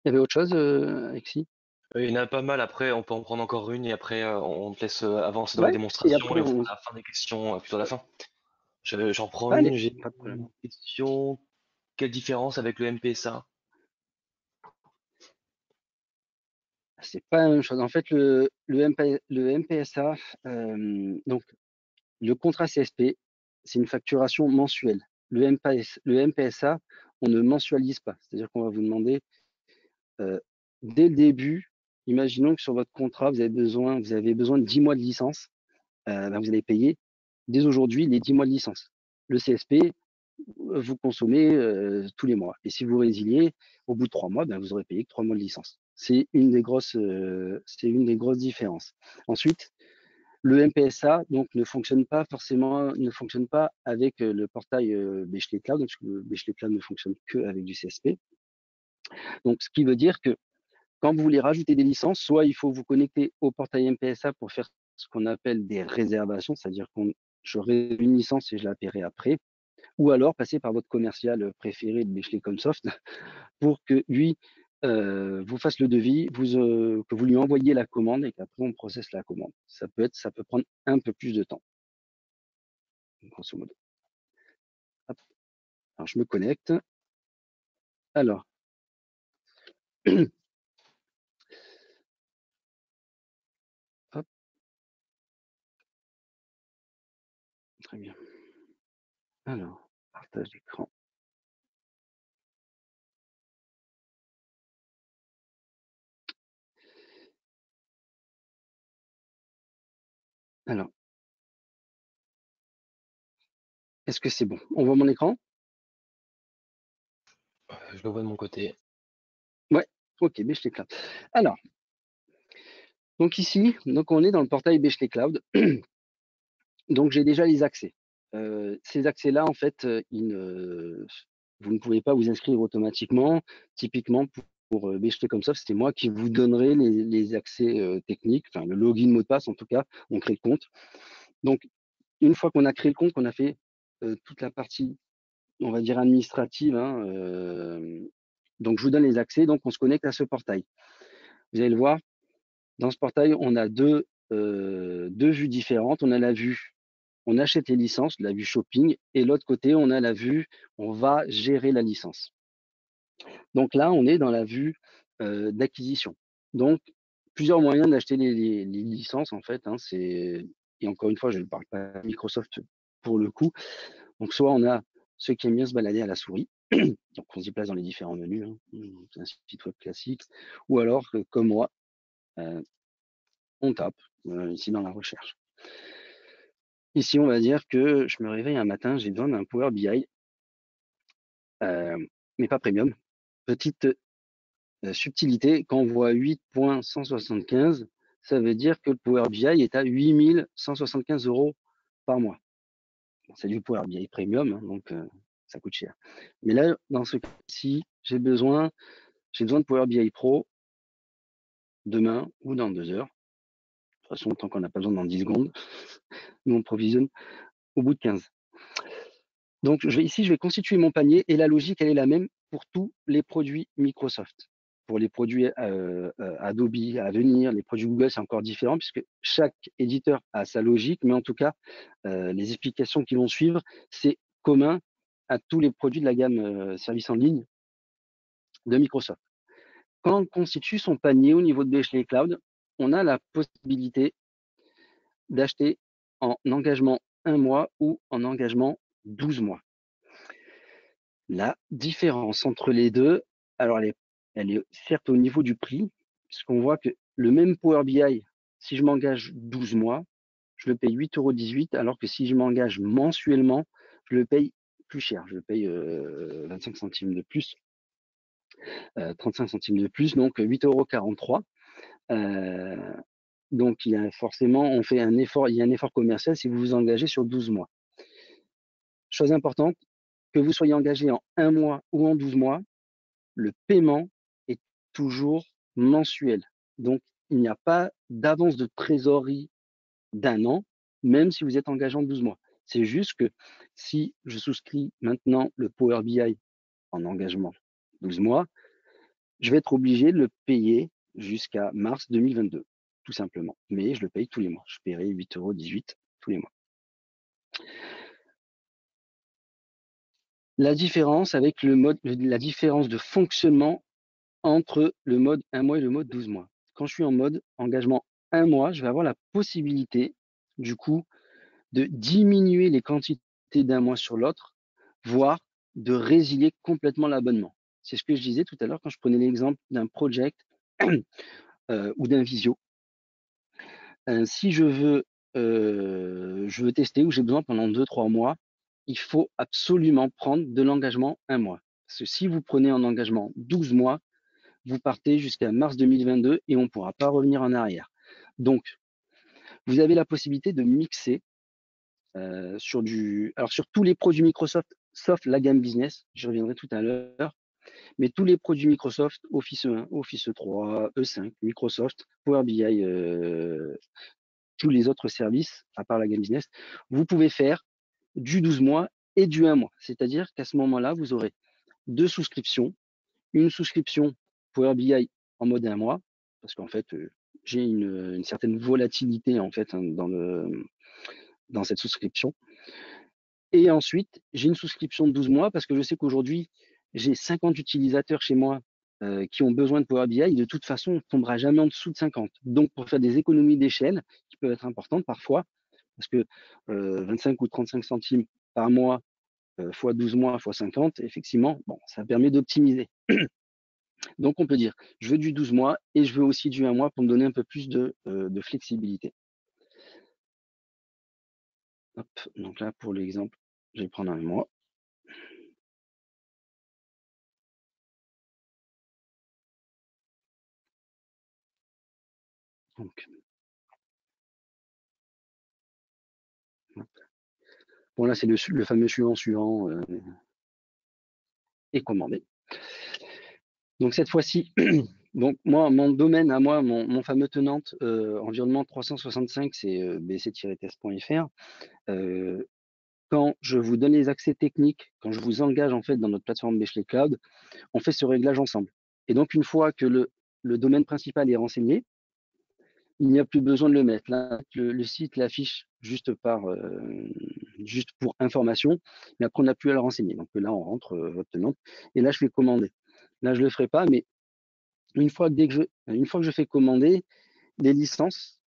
y avait autre chose, Alexis? Il y en a pas mal, après on peut en prendre encore une et après on te laisse avancer dans les Ouais, et démonstrations après et on fera la fin des questions plutôt à la fin. J'en prends allez, une, j'ai pas de une problème. question. Quelle différence avec le MPSA? C'est pas la même chose. En fait, le MPSA, donc le contrat CSP, c'est une facturation mensuelle. Le MPSA, on ne mensualise pas. C'est-à-dire qu'on va vous demander dès le début, imaginons que sur votre contrat, vous avez besoin de 10 mois de licence, ben, vous allez payer dès aujourd'hui les 10 mois de licence. Le CSP, vous consommez tous les mois. Et si vous résiliez, au bout de 3 mois, ben, vous aurez payé que 3 mois de licence. C'est une des grosses différences. Ensuite, le MPSA donc ne fonctionne pas avec le portail Bechtle Cloud, parce que Bechtle Cloud ne fonctionne que avec du CSP. Donc, ce qui veut dire que quand vous voulez rajouter des licences, soit il faut vous connecter au portail MPSA pour faire ce qu'on appelle des réservations, c'est-à-dire que je réserve une licence et je la paierai après, ou alors passer par votre commercial préféré de Bechley Consoft pour que lui vous fasse le devis, que vous lui envoyiez la commande et qu'après on processe la commande. Ça peut prendre un peu plus de temps, grosso modo. Hop. Alors je me connecte. Alors, hop, très bien. Alors, partage d'écran. Alors, est-ce que c'est bon? On voit mon écran? Je le vois de mon côté. Ouais, ok, Bechley Cloud. Alors, donc ici, donc on est dans le portail Bechley Cloud. Donc j'ai déjà les accès. Ces accès-là, en fait, vous ne pouvez pas vous inscrire automatiquement. Typiquement, pour Bechley Comsoft, c'est moi qui vous donnerai les accès techniques, enfin le login mot de passe en tout cas, on crée le compte. Donc, une fois qu'on a créé le compte, qu'on a fait toute la partie, on va dire, administrative, hein, donc je vous donne les accès, donc on se connecte à ce portail. Vous allez le voir, dans ce portail, on a deux vues différentes. On a la vue, on achète les licences, la vue shopping, et l'autre côté, on a la vue, on va gérer la licence. Donc là, on est dans la vue d'acquisition. Donc, plusieurs moyens d'acheter les licences, en fait. Hein, et encore une fois, je ne parle pas de Microsoft pour le coup. Donc, soit on a ceux qui aiment bien se balader à la souris, donc on se déplace dans les différents menus, hein, c'est un site web classique, ou alors, comme moi, euh, on tape ici dans la recherche. Ici, on va dire que je me réveille un matin, j'ai besoin d'un Power BI, mais pas premium. Petite subtilité, quand on voit 8.175, ça veut dire que le Power BI est à 8 175 € par mois. Bon, c'est du Power BI premium, hein, donc ça coûte cher. Mais là, dans ce cas-ci, j'ai besoin de Power BI Pro demain ou dans 2 heures. De toute façon, tant qu'on n'a pas besoin dans 10 secondes, nous on provisionne au bout de 15. Donc ici, je vais constituer mon panier et la logique, elle est la même pour tous les produits Microsoft. Pour les produits Adobe à venir, les produits Google, c'est encore différent puisque chaque éditeur a sa logique, mais en tout cas, les explications qui vont suivre, c'est commun à tous les produits de la gamme services en ligne de Microsoft. Quand on constitue son panier au niveau de Bechley Cloud, on a la possibilité d'acheter en engagement 1 mois ou en engagement 12 mois. La différence entre les deux, alors elle est certes au niveau du prix, puisqu'on voit que le même Power BI, si je m'engage 12 mois, je le paye 8,18 €, alors que si je m'engage mensuellement, je le paye plus cher. Je le paye 25 centimes de plus, 35 centimes de plus, donc 8,43 €. Donc il y a forcément, on fait un effort, il y a un effort commercial si vous vous engagez sur 12 mois. Chose importante, que vous soyez engagé en 1 mois ou en 12 mois, le paiement est toujours mensuel. Donc, il n'y a pas d'avance de trésorerie d'un an, même si vous êtes engagé en 12 mois. C'est juste que si je souscris maintenant le Power BI en engagement 12 mois, je vais être obligé de le payer jusqu'à mars 2022, tout simplement. Mais je le paye tous les mois. Je paierai 8,18 € tous les mois. La différence avec le mode, la différence de fonctionnement entre le mode 1 mois et le mode 12 mois. Quand je suis en mode engagement 1 mois, je vais avoir la possibilité, du coup, de diminuer les quantités d'un mois sur l'autre, voire de résilier complètement l'abonnement. C'est ce que je disais tout à l'heure quand je prenais l'exemple d'un project ou d'un visio. Si je veux tester ou j'ai besoin pendant 2-3 mois, il faut absolument prendre de l'engagement 1 mois. Parce que si vous prenez un engagement 12 mois, vous partez jusqu'à mars 2022 et on ne pourra pas revenir en arrière. Donc, vous avez la possibilité de mixer sur tous les produits Microsoft, sauf la gamme business, j'y reviendrai tout à l'heure, mais tous les produits Microsoft, Office 1, Office 3, E5, Microsoft, Power BI, tous les autres services, à part la gamme business, vous pouvez faire du 12 mois et du 1 mois. C'est-à-dire qu'à ce moment-là, vous aurez deux souscriptions, une souscription Power BI en mode 1 mois, parce qu'en fait, j'ai une certaine volatilité en fait, hein, dans cette souscription. Et ensuite, j'ai une souscription de 12 mois parce que je sais qu'aujourd'hui, j'ai 50 utilisateurs chez moi qui ont besoin de Power BI. Et de toute façon, on ne tombera jamais en dessous de 50. Donc, pour faire des économies d'échelle qui peuvent être importantes parfois, parce que 25 ou 35 centimes par mois fois 12 mois fois 50, effectivement, bon, ça permet d'optimiser. Donc, on peut dire, je veux du 12 mois et je veux aussi du 1 mois pour me donner un peu plus de flexibilité. Hop, donc là, pour l'exemple, je vais prendre 1 mois. Donc, bon, là, c'est le fameux suivant est commandé. Donc, cette fois-ci, donc moi, mon domaine à moi, mon fameux tenante environnement 365, c'est bc-test.fr. Quand je vous donne les accès techniques, quand je vous engage en fait dans notre plateforme Bechley Cloud, on fait ce réglage ensemble. Et donc, une fois que le domaine principal est renseigné, il n'y a plus besoin de le mettre. Là, le site l'affiche juste juste pour information, mais après, on n'a plus à le renseigner. Donc là, on rentre votre tenante. Et là, je fais commander. Là, je ne le ferai pas, mais une fois que je fais commander, les licences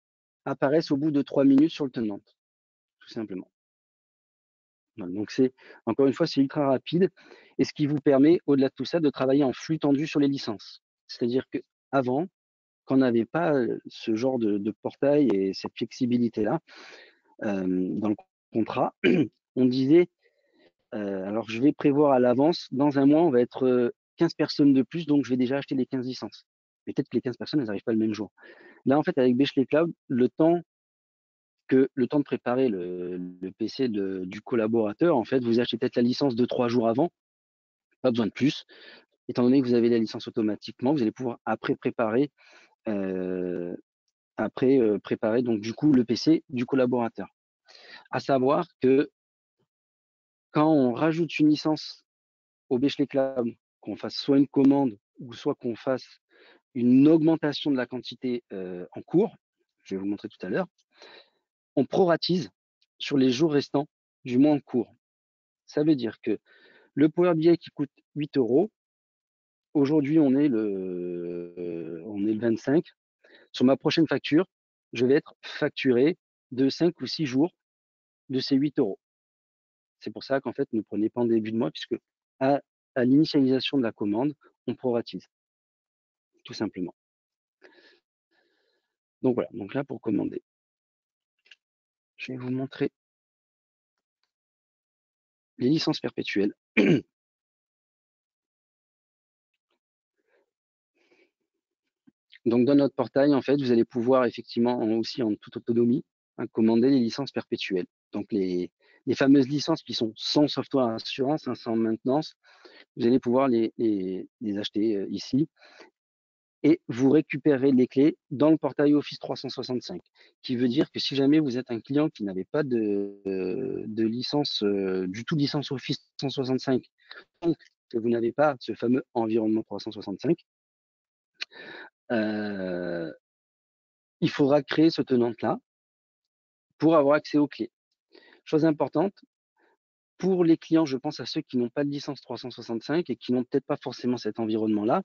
apparaissent au bout de 3 minutes sur le tenant, tout simplement. Voilà, donc encore une fois, c'est ultra rapide et ce qui vous permet, au-delà de tout ça, de travailler en flux tendu sur les licences. C'est-à-dire qu'avant, quand on n'avait pas ce genre de portail et cette flexibilité-là dans le contrat, on disait, alors je vais prévoir à l'avance, dans un mois, on va être 15 personnes de plus, donc je vais déjà acheter les 15 licences. Mais peut-être que les 15 personnes, elles n'arrivent pas le même jour. Là, en fait, avec Bechley Cloud, le temps de préparer le PC du collaborateur, en fait, vous achetez peut-être la licence de 3 jours avant, pas besoin de plus. Étant donné que vous avez la licence automatiquement, vous allez pouvoir euh, préparer donc du coup le PC du collaborateur. À savoir que quand on rajoute une licence au Bechley Cloud, qu'on fasse soit une commande ou soit qu'on fasse une augmentation de la quantité en cours, je vais vous montrer tout à l'heure, on proratise sur les jours restants du mois en cours. Ça veut dire que le Power BI qui coûte 8 €, aujourd'hui on est le 25, sur ma prochaine facture, je vais être facturé de 5 ou 6 jours de ces 8 €. C'est pour ça qu'en fait, ne prenez pas en début de mois, puisque à, à l'initialisation de la commande, on proratise, tout simplement. Donc voilà, donc là, pour commander, je vais vous montrer les licences perpétuelles. Donc dans notre portail, en fait, vous allez pouvoir effectivement aussi en toute autonomie commander les licences perpétuelles. Donc les fameuses licences qui sont sans software assurance, sans maintenance, vous allez pouvoir les acheter ici et vous récupérez les clés dans le portail Office 365, qui veut dire que si jamais vous êtes un client qui n'avait pas de licence, du tout de licence Office 365, donc que vous n'avez pas ce fameux environnement 365, il faudra créer ce tenant-là pour avoir accès aux clés. Chose importante, pour les clients, je pense à ceux qui n'ont pas de licence 365 et qui n'ont peut-être pas forcément cet environnement-là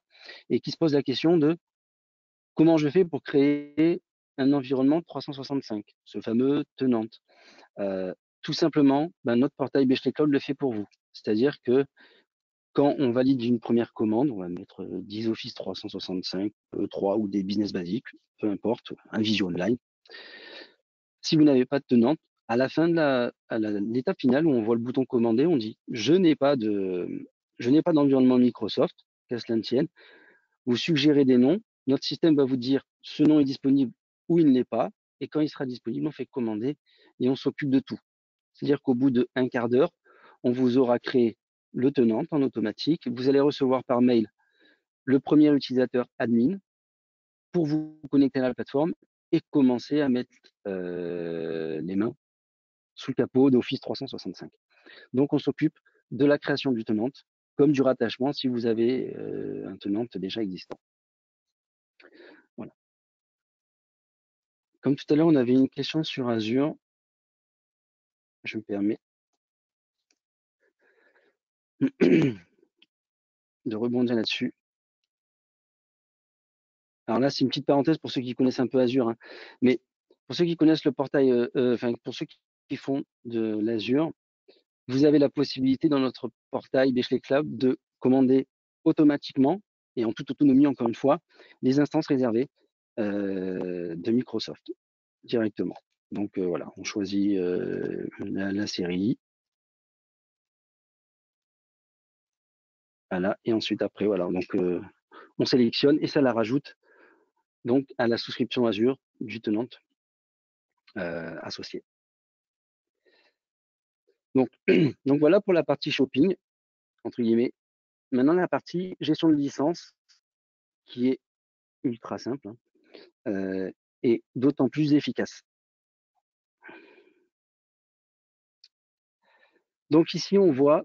et qui se posent la question de comment je fais pour créer un environnement 365, ce fameux tenante. Tout simplement, notre portail Bechley Cloud le fait pour vous. C'est-à-dire que quand on valide une première commande, on va mettre 10 Office 365, 3 ou des business basiques, peu importe, un Visio Online. Si vous n'avez pas de tenante, à la fin de l'étape finale où on voit le bouton commander, on dit je n'ai pas d'environnement Microsoft, qu'à cela ne tienne. Vous suggérez des noms, notre système va vous dire ce nom est disponible ou il ne l'est pas, et quand il sera disponible, on fait commander et on s'occupe de tout. C'est-à-dire qu'au bout d'un quart d'heure, on vous aura créé le tenant en automatique. Vous allez recevoir par mail le premier utilisateur admin pour vous connecter à la plateforme et commencer à mettre les mains sous le capot d'Office 365. Donc, on s'occupe de la création du tenant comme du rattachement si vous avez un tenant déjà existant. Voilà. Comme tout à l'heure, on avait une question sur Azure. Je me permets de rebondir là-dessus. Alors là, c'est une petite parenthèse pour ceux qui connaissent un peu Azure, hein. Mais pour ceux qui connaissent le portail, pour ceux qui font de l'Azure, vous avez la possibilité dans notre portail Bechley Cloud de commander automatiquement et en toute autonomie, encore une fois, les instances réservées de Microsoft directement. Donc voilà, on choisit la série. Voilà, et ensuite après, voilà, donc on sélectionne et ça la rajoute donc à la souscription Azure du tenant associé. Donc, donc voilà pour la partie shopping, entre guillemets. Maintenant, la partie gestion de licence, qui est ultra simple et d'autant plus efficace. Donc ici, on voit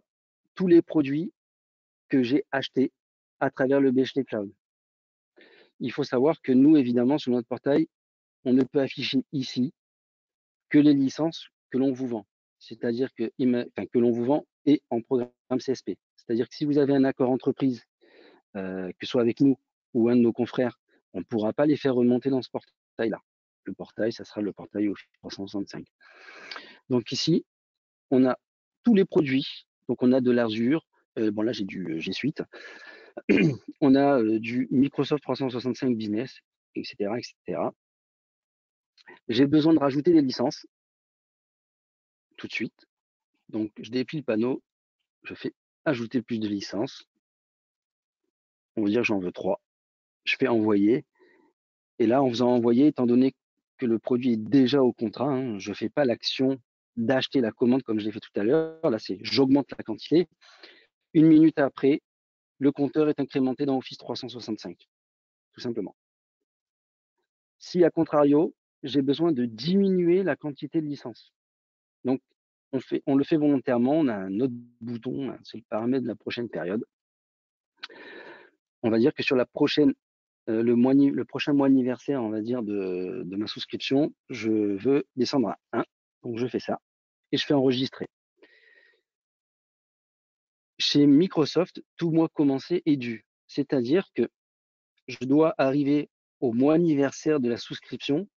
tous les produits que j'ai achetés à travers le Bechley Cloud. Il faut savoir que nous, évidemment, sur notre portail, on ne peut afficher ici que les licences que l'on vous vend. C'est-à-dire que l'on vous vend et en programme CSP. C'est-à-dire que si vous avez un accord entreprise, que ce soit avec nous ou un de nos confrères, on ne pourra pas les faire remonter dans ce portail-là. Le portail, ça sera le portail Office 365. Donc ici, on a tous les produits. Donc on a de l'Azure. Bon là, j'ai du G Suite. On a du Microsoft 365 Business, etc., etc. J'ai besoin de rajouter des licences tout de suite. Donc je déplie le panneau, je fais ajouter plus de licences. On va dire que j'en veux 3. Je fais envoyer. Et là, en faisant envoyer, étant donné que le produit est déjà au contrat, je ne fais pas l'action d'acheter la commande comme je l'ai fait tout à l'heure. Là, c'est j'augmente la quantité. 1 minute après, le compteur est incrémenté dans Office 365, tout simplement. Si, à contrario, j'ai besoin de diminuer la quantité de licences, donc on le fait volontairement, on a un autre bouton, c'est le paramètre de la prochaine période. On va dire que sur la prochaine le prochain mois anniversaire, on va dire, de ma souscription, je veux descendre à 1. Donc, je fais ça et je fais enregistrer. Chez Microsoft, tout mois commencé est dû. C'est-à-dire que je dois arriver au mois anniversaire de la souscription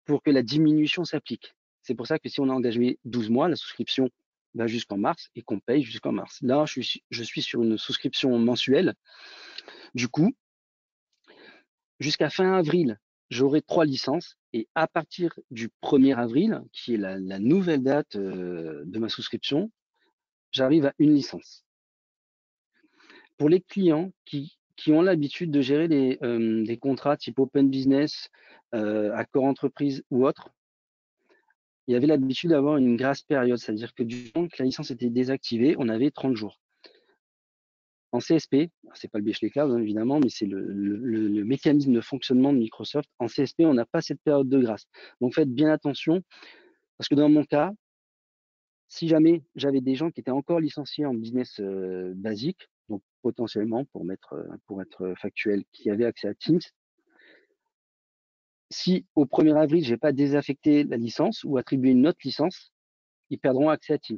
pour que la diminution s'applique. C'est pour ça que si on a engagé 12 mois, la souscription va jusqu'en mars et qu'on paye jusqu'en mars. Là, je suis sur une souscription mensuelle. Du coup, jusqu'à fin avril, j'aurai 3 licences et à partir du 1er avril, qui est la nouvelle date de ma souscription, j'arrive à une licence. Pour les clients qui ont l'habitude de gérer des contrats type open business, accord entreprise ou autre, il y avait l'habitude d'avoir une grace période, c'est-à-dire que du moment que la licence était désactivée, on avait 30 jours. En CSP, c'est pas le Bechley Cloud hein, évidemment, mais c'est le mécanisme de fonctionnement de Microsoft. En CSP, on n'a pas cette période de grâce. Donc faites bien attention, parce que dans mon cas, si jamais j'avais des gens qui étaient encore licenciés en business basique, donc potentiellement pour être factuel, qui avaient accès à Teams, si au 1er avril, j'ai pas désaffecté la licence ou attribué une autre licence, ils perdront accès à Teams.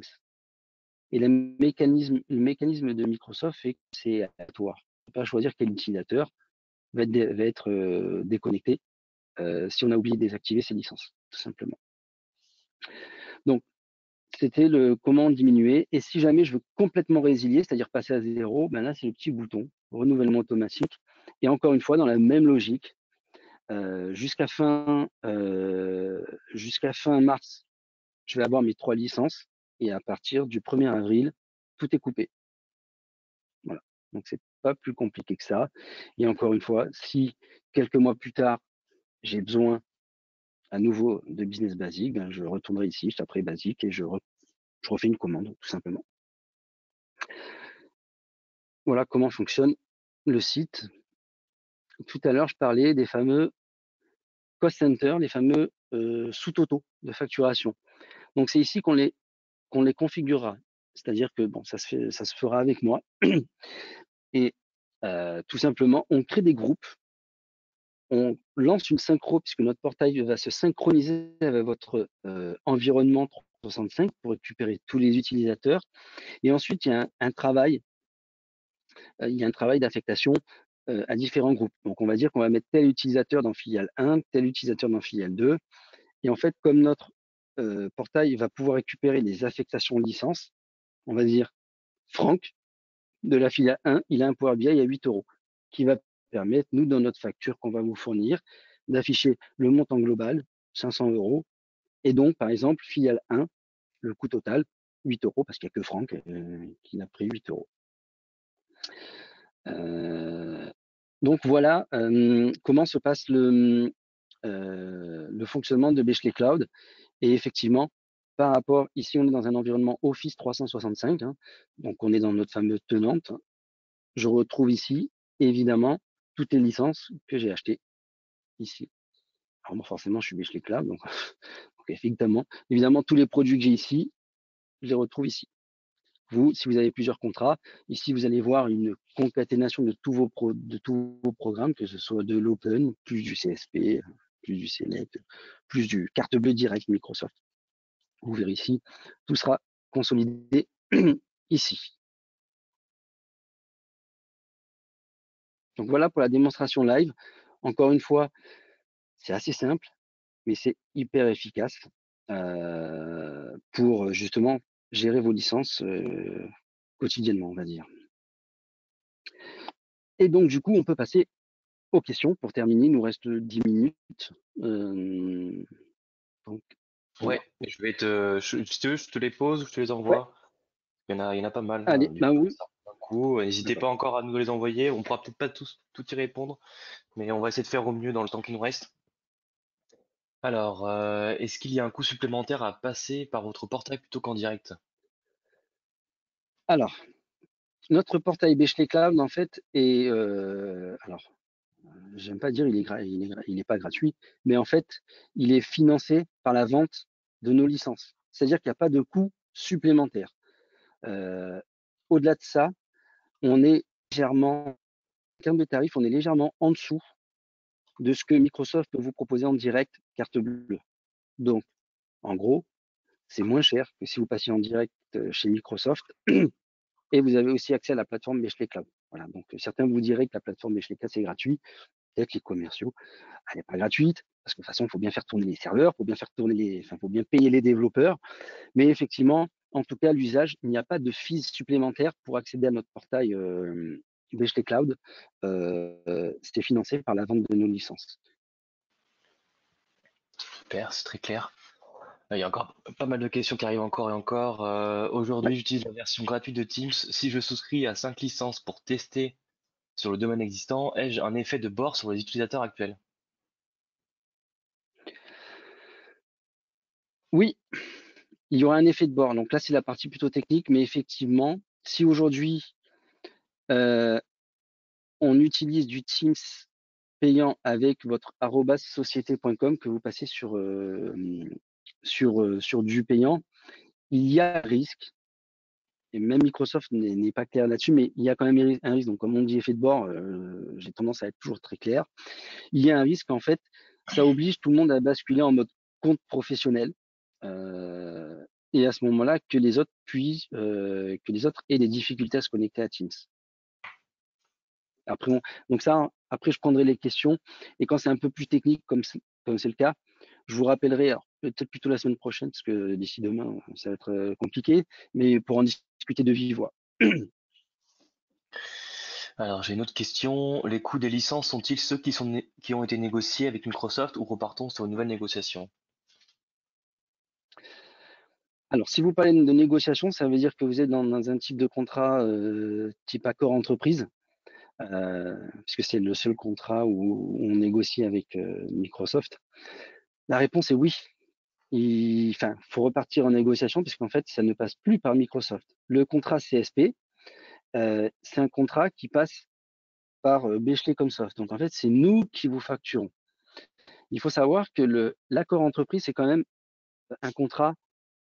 Et le mécanisme de Microsoft fait que c'est aléatoire. On ne peut pas choisir quel utilisateur va être déconnecté si on a oublié de désactiver ses licences, tout simplement. Donc, c'était le comment diminuer. Et si jamais je veux complètement résilier, c'est-à-dire passer à 0, ben là, c'est le petit bouton renouvellement automatique. Et encore une fois, dans la même logique, jusqu'à fin mars, je vais avoir mes 3 licences. Et à partir du 1er avril, tout est coupé. Voilà. Donc, c'est pas plus compliqué que ça. Et encore une fois, si quelques mois plus tard, j'ai besoin à nouveau de business basique, ben je retournerai ici, je taperai basique et je refais une commande, tout simplement. Voilà comment fonctionne le site. Tout à l'heure, je parlais des fameux cost centers, les fameux sous-totaux de facturation. Donc, c'est ici qu'on les configurera. C'est-à-dire que bon, ça se fera avec moi. Et tout simplement, on crée des groupes, on lance une synchro, puisque notre portail va se synchroniser avec votre environnement 365 pour récupérer tous les utilisateurs. Et ensuite, il y a un travail d'affectation à différents groupes. Donc, on va dire qu'on va mettre tel utilisateur dans filiale 1, tel utilisateur dans filiale 2. Et en fait, comme notre portail va pouvoir récupérer des affectations de licence, on va dire Franck, de la filiale 1, il a un Power BI à 8 euros, qui va permettre, nous, dans notre facture qu'on va vous fournir, d'afficher le montant global, 500 euros. Et donc, par exemple, filiale 1, le coût total, 8 euros, parce qu'il n'y a que Franck qui n'a pris 8 euros. Donc voilà comment se passe le fonctionnement de Bechley Cloud. Et effectivement, par rapport, ici on est dans un environnement Office 365, hein, donc on est dans notre fameuse tenante. Je retrouve ici, évidemment, toutes les licences que j'ai achetées ici. Alors moi, forcément, je suis Bechley Cloud, donc, donc évidemment, tous les produits que j'ai ici, je les retrouve ici. Vous, si vous avez plusieurs contrats, ici vous allez voir une concaténation de tous vos programmes, que ce soit de l'Open, plus du CSP, plus du Select, plus du carte bleue direct Microsoft. Vous verrez ici, tout sera consolidé ici. Donc voilà pour la démonstration live. Encore une fois, c'est assez simple, mais c'est hyper efficace pour justement gérer vos licences quotidiennement, on va dire. Et donc, du coup, on peut passer aux questions pour terminer. Il nous reste 10 minutes. Donc, voilà. Ouais, si tu veux, je te les pose ou je te les Ouais, envoie. Il y en a pas mal, allez, du bah coup, comme oui. ça. D'un coup, n'hésitez D'accord. pas encore à nous les envoyer. On pourra peut-être pas tous tout y répondre, mais on va essayer de faire au mieux dans le temps qui nous reste. Alors, est-ce qu'il y a un coût supplémentaire à passer par votre portail plutôt qu'en direct? Alors, notre portail Bechley Cloud, en fait, est alors, j'aime pas dire il est pas gratuit, mais en fait, il est financé par la vente de nos licences. C'est-à-dire qu'il n'y a pas de coût supplémentaire. Au-delà de ça, on est légèrement, en termes de tarifs, on est légèrement en dessous de ce que Microsoft peut vous proposer en direct carte bleue. Donc, en gros, c'est moins cher que si vous passiez en direct chez Microsoft et vous avez aussi accès à la plateforme Bechley Cloud. Voilà, donc certains vous diraient que la plateforme Bechley Cloud, c'est gratuit. peut-être les commerciaux, elle n'est pas gratuite, parce que de toute façon, il faut bien faire tourner les serveurs, faut bien payer les développeurs. Mais effectivement, en tout cas, l'usage, il n'y a pas de fees supplémentaires pour accéder à notre portail Bechtle Cloud. C'était financé par la vente de nos licences. Super, c'est très clair. Il y a encore pas mal de questions qui arrivent encore et encore. Ouais. Aujourd'hui, j'utilise la version gratuite de Teams. Si je souscris à 5 licences pour tester sur le domaine existant, ai-je un effet de bord sur les utilisateurs actuels? Oui, il y aura un effet de bord. Donc là, c'est la partie plutôt technique, mais effectivement, si aujourd'hui euh, on utilise du Teams payant avec votre @société.com que vous passez sur du payant, il y a un risque, et même Microsoft n'est pas clair là-dessus, mais il y a quand même un risque. Donc, comme on dit effet de bord, j'ai tendance à être toujours très clair. Il y a un risque, en fait, ça oblige tout le monde à basculer en mode compte professionnel. Euh, et à ce moment-là, que les autres aient des difficultés à se connecter à Teams. Après, donc ça, après, je prendrai les questions. Et quand c'est un peu plus technique, comme c'est le cas, je vous rappellerai, alors, peut-être plutôt la semaine prochaine, parce que d'ici demain, ça va être compliqué, mais pour en discuter de vive voix. Alors, j'ai une autre question. Les coûts des licences sont-ils ceux qui ont été négociés avec Microsoft ou repartons sur une nouvelle négociation? Alors, si vous parlez de négociation, ça veut dire que vous êtes dans un type de contrat type accord entreprise, puisque c'est le seul contrat où on négocie avec Microsoft. La réponse est oui. Enfin, faut repartir en négociation puisqu'en fait, ça ne passe plus par Microsoft. Le contrat CSP, c'est un contrat qui passe par Bechley Comsoft. Donc en fait, c'est nous qui vous facturons. Il faut savoir que l'accord entreprise, c'est quand même un contrat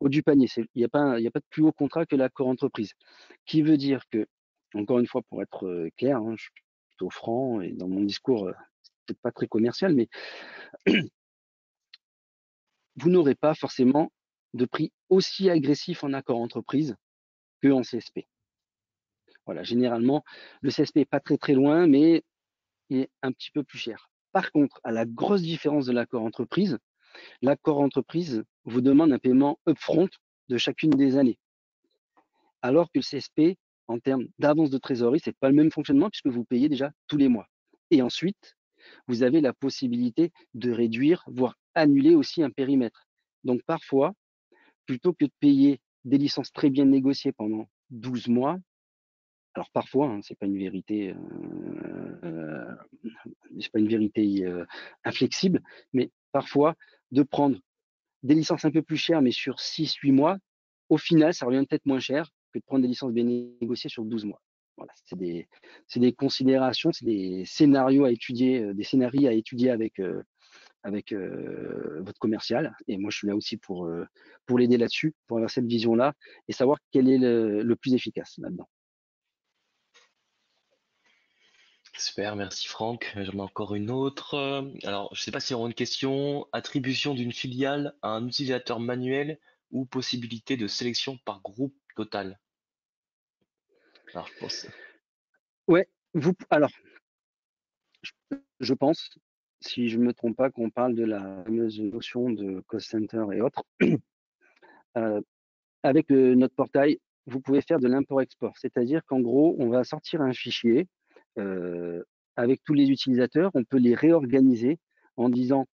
haut du panier. Il y a pas de plus haut contrat que l'accord entreprise. Qui veut dire que, encore une fois, pour être clair, hein, je suis plutôt franc et dans mon discours, peut-être pas très commercial, mais vous n'aurez pas forcément de prix aussi agressif en accord entreprise que en CSP. Voilà, généralement, le CSP est pas très très loin, mais il est un petit peu plus cher. Par contre, à la grosse différence de l'accord entreprise vous demande un paiement upfront de chacune des années. Alors que le CSP, en termes d'avance de trésorerie, c'est pas le même fonctionnement puisque vous payez déjà tous les mois. Et ensuite, vous avez la possibilité de réduire, voire annuler aussi un périmètre. Donc parfois, plutôt que de payer des licences très bien négociées pendant 12 mois, alors parfois, hein, c'est pas une vérité, c'est pas une vérité inflexible, mais parfois de prendre des licences un peu plus chères, mais sur 6-8 mois, au final, ça revient peut-être moins cher que de prendre des licences bien négociées sur 12 mois. Voilà, c'est des considérations, c'est des scénarios à étudier, des scénarios à étudier avec votre commercial. Et moi, je suis là aussi pour l'aider là-dessus, pour avoir cette vision-là et savoir quel est le plus efficace là-dedans. Super, merci Franck. J'en ai encore une autre. Alors, je ne sais pas si on a une question. Attribution d'une filiale à un utilisateur manuel ou possibilité de sélection par groupe total. Alors, je pense. Ouais, alors, je pense, si je ne me trompe pas, qu'on parle de la fameuse notion de cost center et autres. Euh, avec notre portail, vous pouvez faire de l'import-export. C'est-à-dire qu'en gros, on va sortir un fichier euh, avec tous les utilisateurs. On peut les réorganiser en disant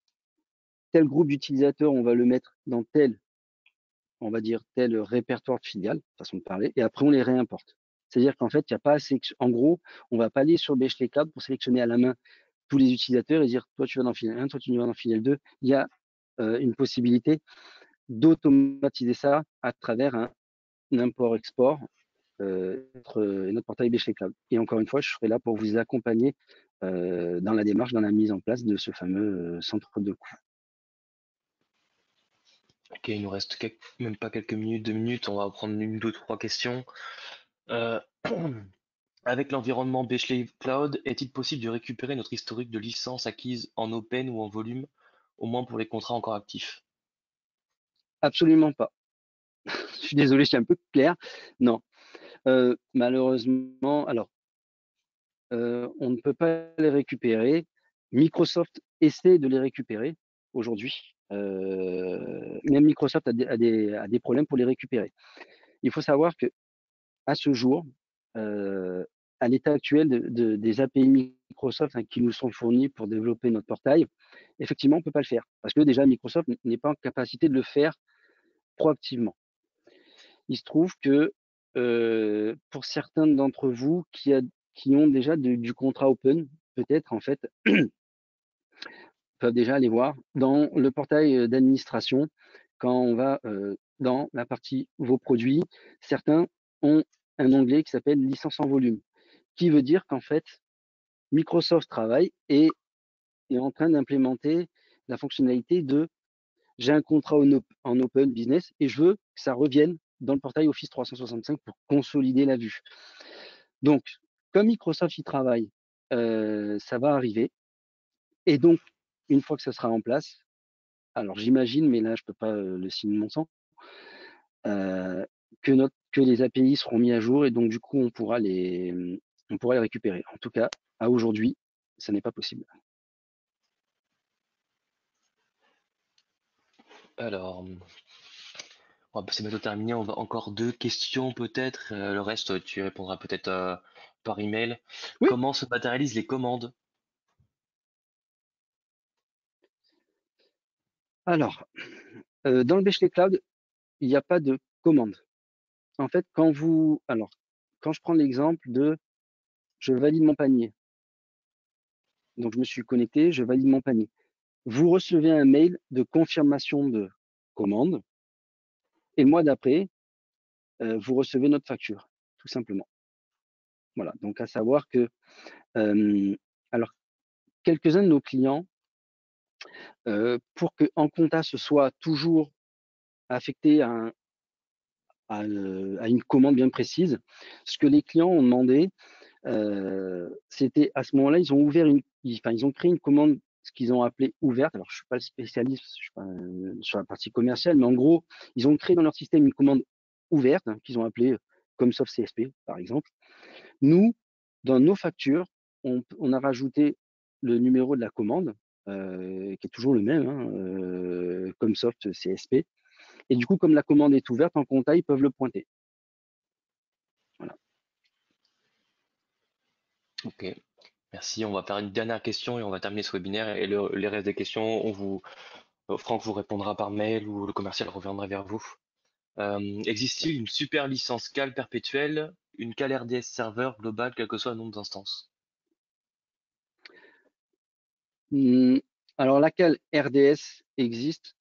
tel groupe d'utilisateurs, on va le mettre dans tel, on va dire, tel répertoire de filiales, façon de parler, et après on les réimporte. C'est-à-dire qu'en fait, il n'y a pas en gros, on va pas aller sur Bechley Cloud pour sélectionner à la main tous les utilisateurs et dire toi tu vas dans filiale 1, toi tu vas dans filiale 2. Il y a une possibilité d'automatiser ça à travers un import-export notre portail Bechley Cloud. Et encore une fois, je serai là pour vous accompagner dans la démarche, dans la mise en place de ce fameux centre de coût. Ok, il nous reste même pas quelques minutes, 2 minutes. On va prendre une, deux, trois questions. Euh, Avec l'environnement Bechley Cloud, est-il possible de récupérer notre historique de licences acquises en open ou en volume, au moins pour les contrats encore actifs? Absolument pas. Je suis désolé, je suis un peu clair. Non, malheureusement, alors on ne peut pas les récupérer. Microsoft essaie de les récupérer aujourd'hui. Même Microsoft a des problèmes pour les récupérer. Il faut savoir que à ce jour, à l'état actuel des API Microsoft, hein, qui nous sont fournis pour développer notre portail, effectivement, on ne peut pas le faire parce que déjà Microsoft n'est pas en capacité de le faire proactivement. Il se trouve que pour certains d'entre vous qui ont déjà du contrat open, peut-être en fait, peuvent déjà aller voir dans le portail d'administration, quand on va dans la partie vos produits, certains ont un onglet qui s'appelle licence en volume, qui veut dire qu'en fait, Microsoft travaille et est en train d'implémenter la fonctionnalité de j'ai un contrat en open business et je veux que ça revienne dans le portail Office 365 pour consolider la vue. Donc, comme Microsoft y travaille, ça va arriver. Et donc, une fois que ça sera en place, alors j'imagine, mais là je peux pas le signer de mon sang, euh, que les API seront mis à jour et donc du coup on pourra les récupérer. En tout cas, à aujourd'hui, ça n'est pas possible. Alors, on va c'est bientôt terminé. On va encore deux questions peut-être. Le reste, tu répondras peut-être par email. Oui, Comment se matérialisent les commandes? alors, dans le Bechley Cloud, il n'y a pas de commande. En fait, quand je prends l'exemple de je valide mon panier, donc je me suis connecté, je valide mon panier. Vous recevez un mail de confirmation de commande et le mois d'après, vous recevez notre facture, tout simplement. Voilà, donc à savoir que, alors quelques-uns de nos clients, pour qu'en compta ce soit toujours affecté à une commande bien précise, ce que les clients ont demandé, c'était à ce moment-là, ils ont créé une commande, ce qu'ils ont appelé ouverte. Alors, je suis pas le spécialiste, je suis pas sur la partie commerciale, mais en gros, ils ont créé dans leur système une commande ouverte, hein, qu'ils ont appelée comme Soft CSP, par exemple. Nous, dans nos factures, on a rajouté le numéro de la commande, qui est toujours le même, hein, comme Soft CSP. Et du coup, comme la commande est ouverte en compta, ils peuvent le pointer. Voilà. Ok, merci. On va faire une dernière question et on va terminer ce webinaire. Et les restes des questions, Franck vous répondra par mail ou le commercial reviendra vers vous. Existe-t-il une super licence CAL perpétuelle, une CAL RDS serveur globale, quel que soit le nombre d'instances? Hum, alors, laquelle RDS existe,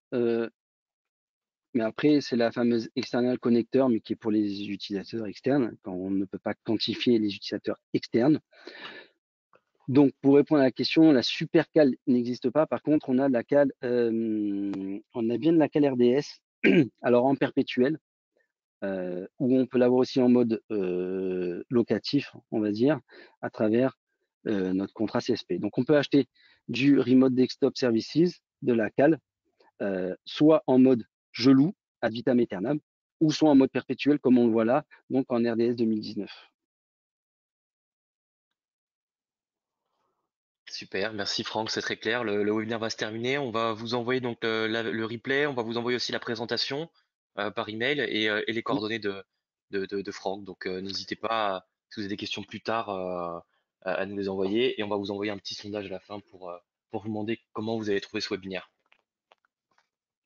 mais après, c'est la fameuse external connector, mais qui est pour les utilisateurs externes, quand on ne peut pas quantifier les utilisateurs externes. Donc, pour répondre à la question, la super CAL n'existe pas. Par contre, on a bien de la CAL RDS, alors en perpétuel, où on peut l'avoir aussi en mode locatif, on va dire, à travers notre contrat CSP. Donc, on peut acheter du Remote Desktop Services, de la CAL, soit en mode je loue, ad vitam aeternam, ou soit en mode perpétuel, comme on le voit là, donc en RDS 2019. Super, merci Franck, c'est très clair. Le webinaire va se terminer. On va vous envoyer donc le replay. On va vous envoyer aussi la présentation par email et les coordonnées de Franck. Donc n'hésitez pas, si vous avez des questions plus tard, à nous les envoyer. Et on va vous envoyer un petit sondage à la fin pour vous demander comment vous avez trouvé ce webinaire.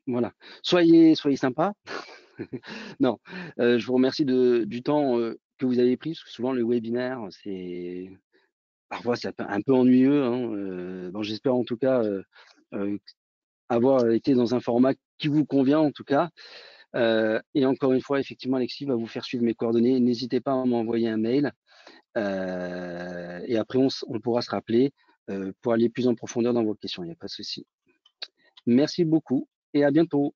Voilà. Soyez sympa. Non, je vous remercie du temps que vous avez pris, parce que souvent le webinaire, parfois c'est un peu ennuyeux, hein. Bon, j'espère en tout cas euh, avoir été dans un format qui vous convient en tout cas. Et encore une fois, effectivement, Alexis va vous faire suivre mes coordonnées. N'hésitez pas à m'envoyer un mail. Et après, on pourra se rappeler pour aller plus en profondeur dans vos questions. Il n'y a pas de souci. Merci beaucoup et à bientôt.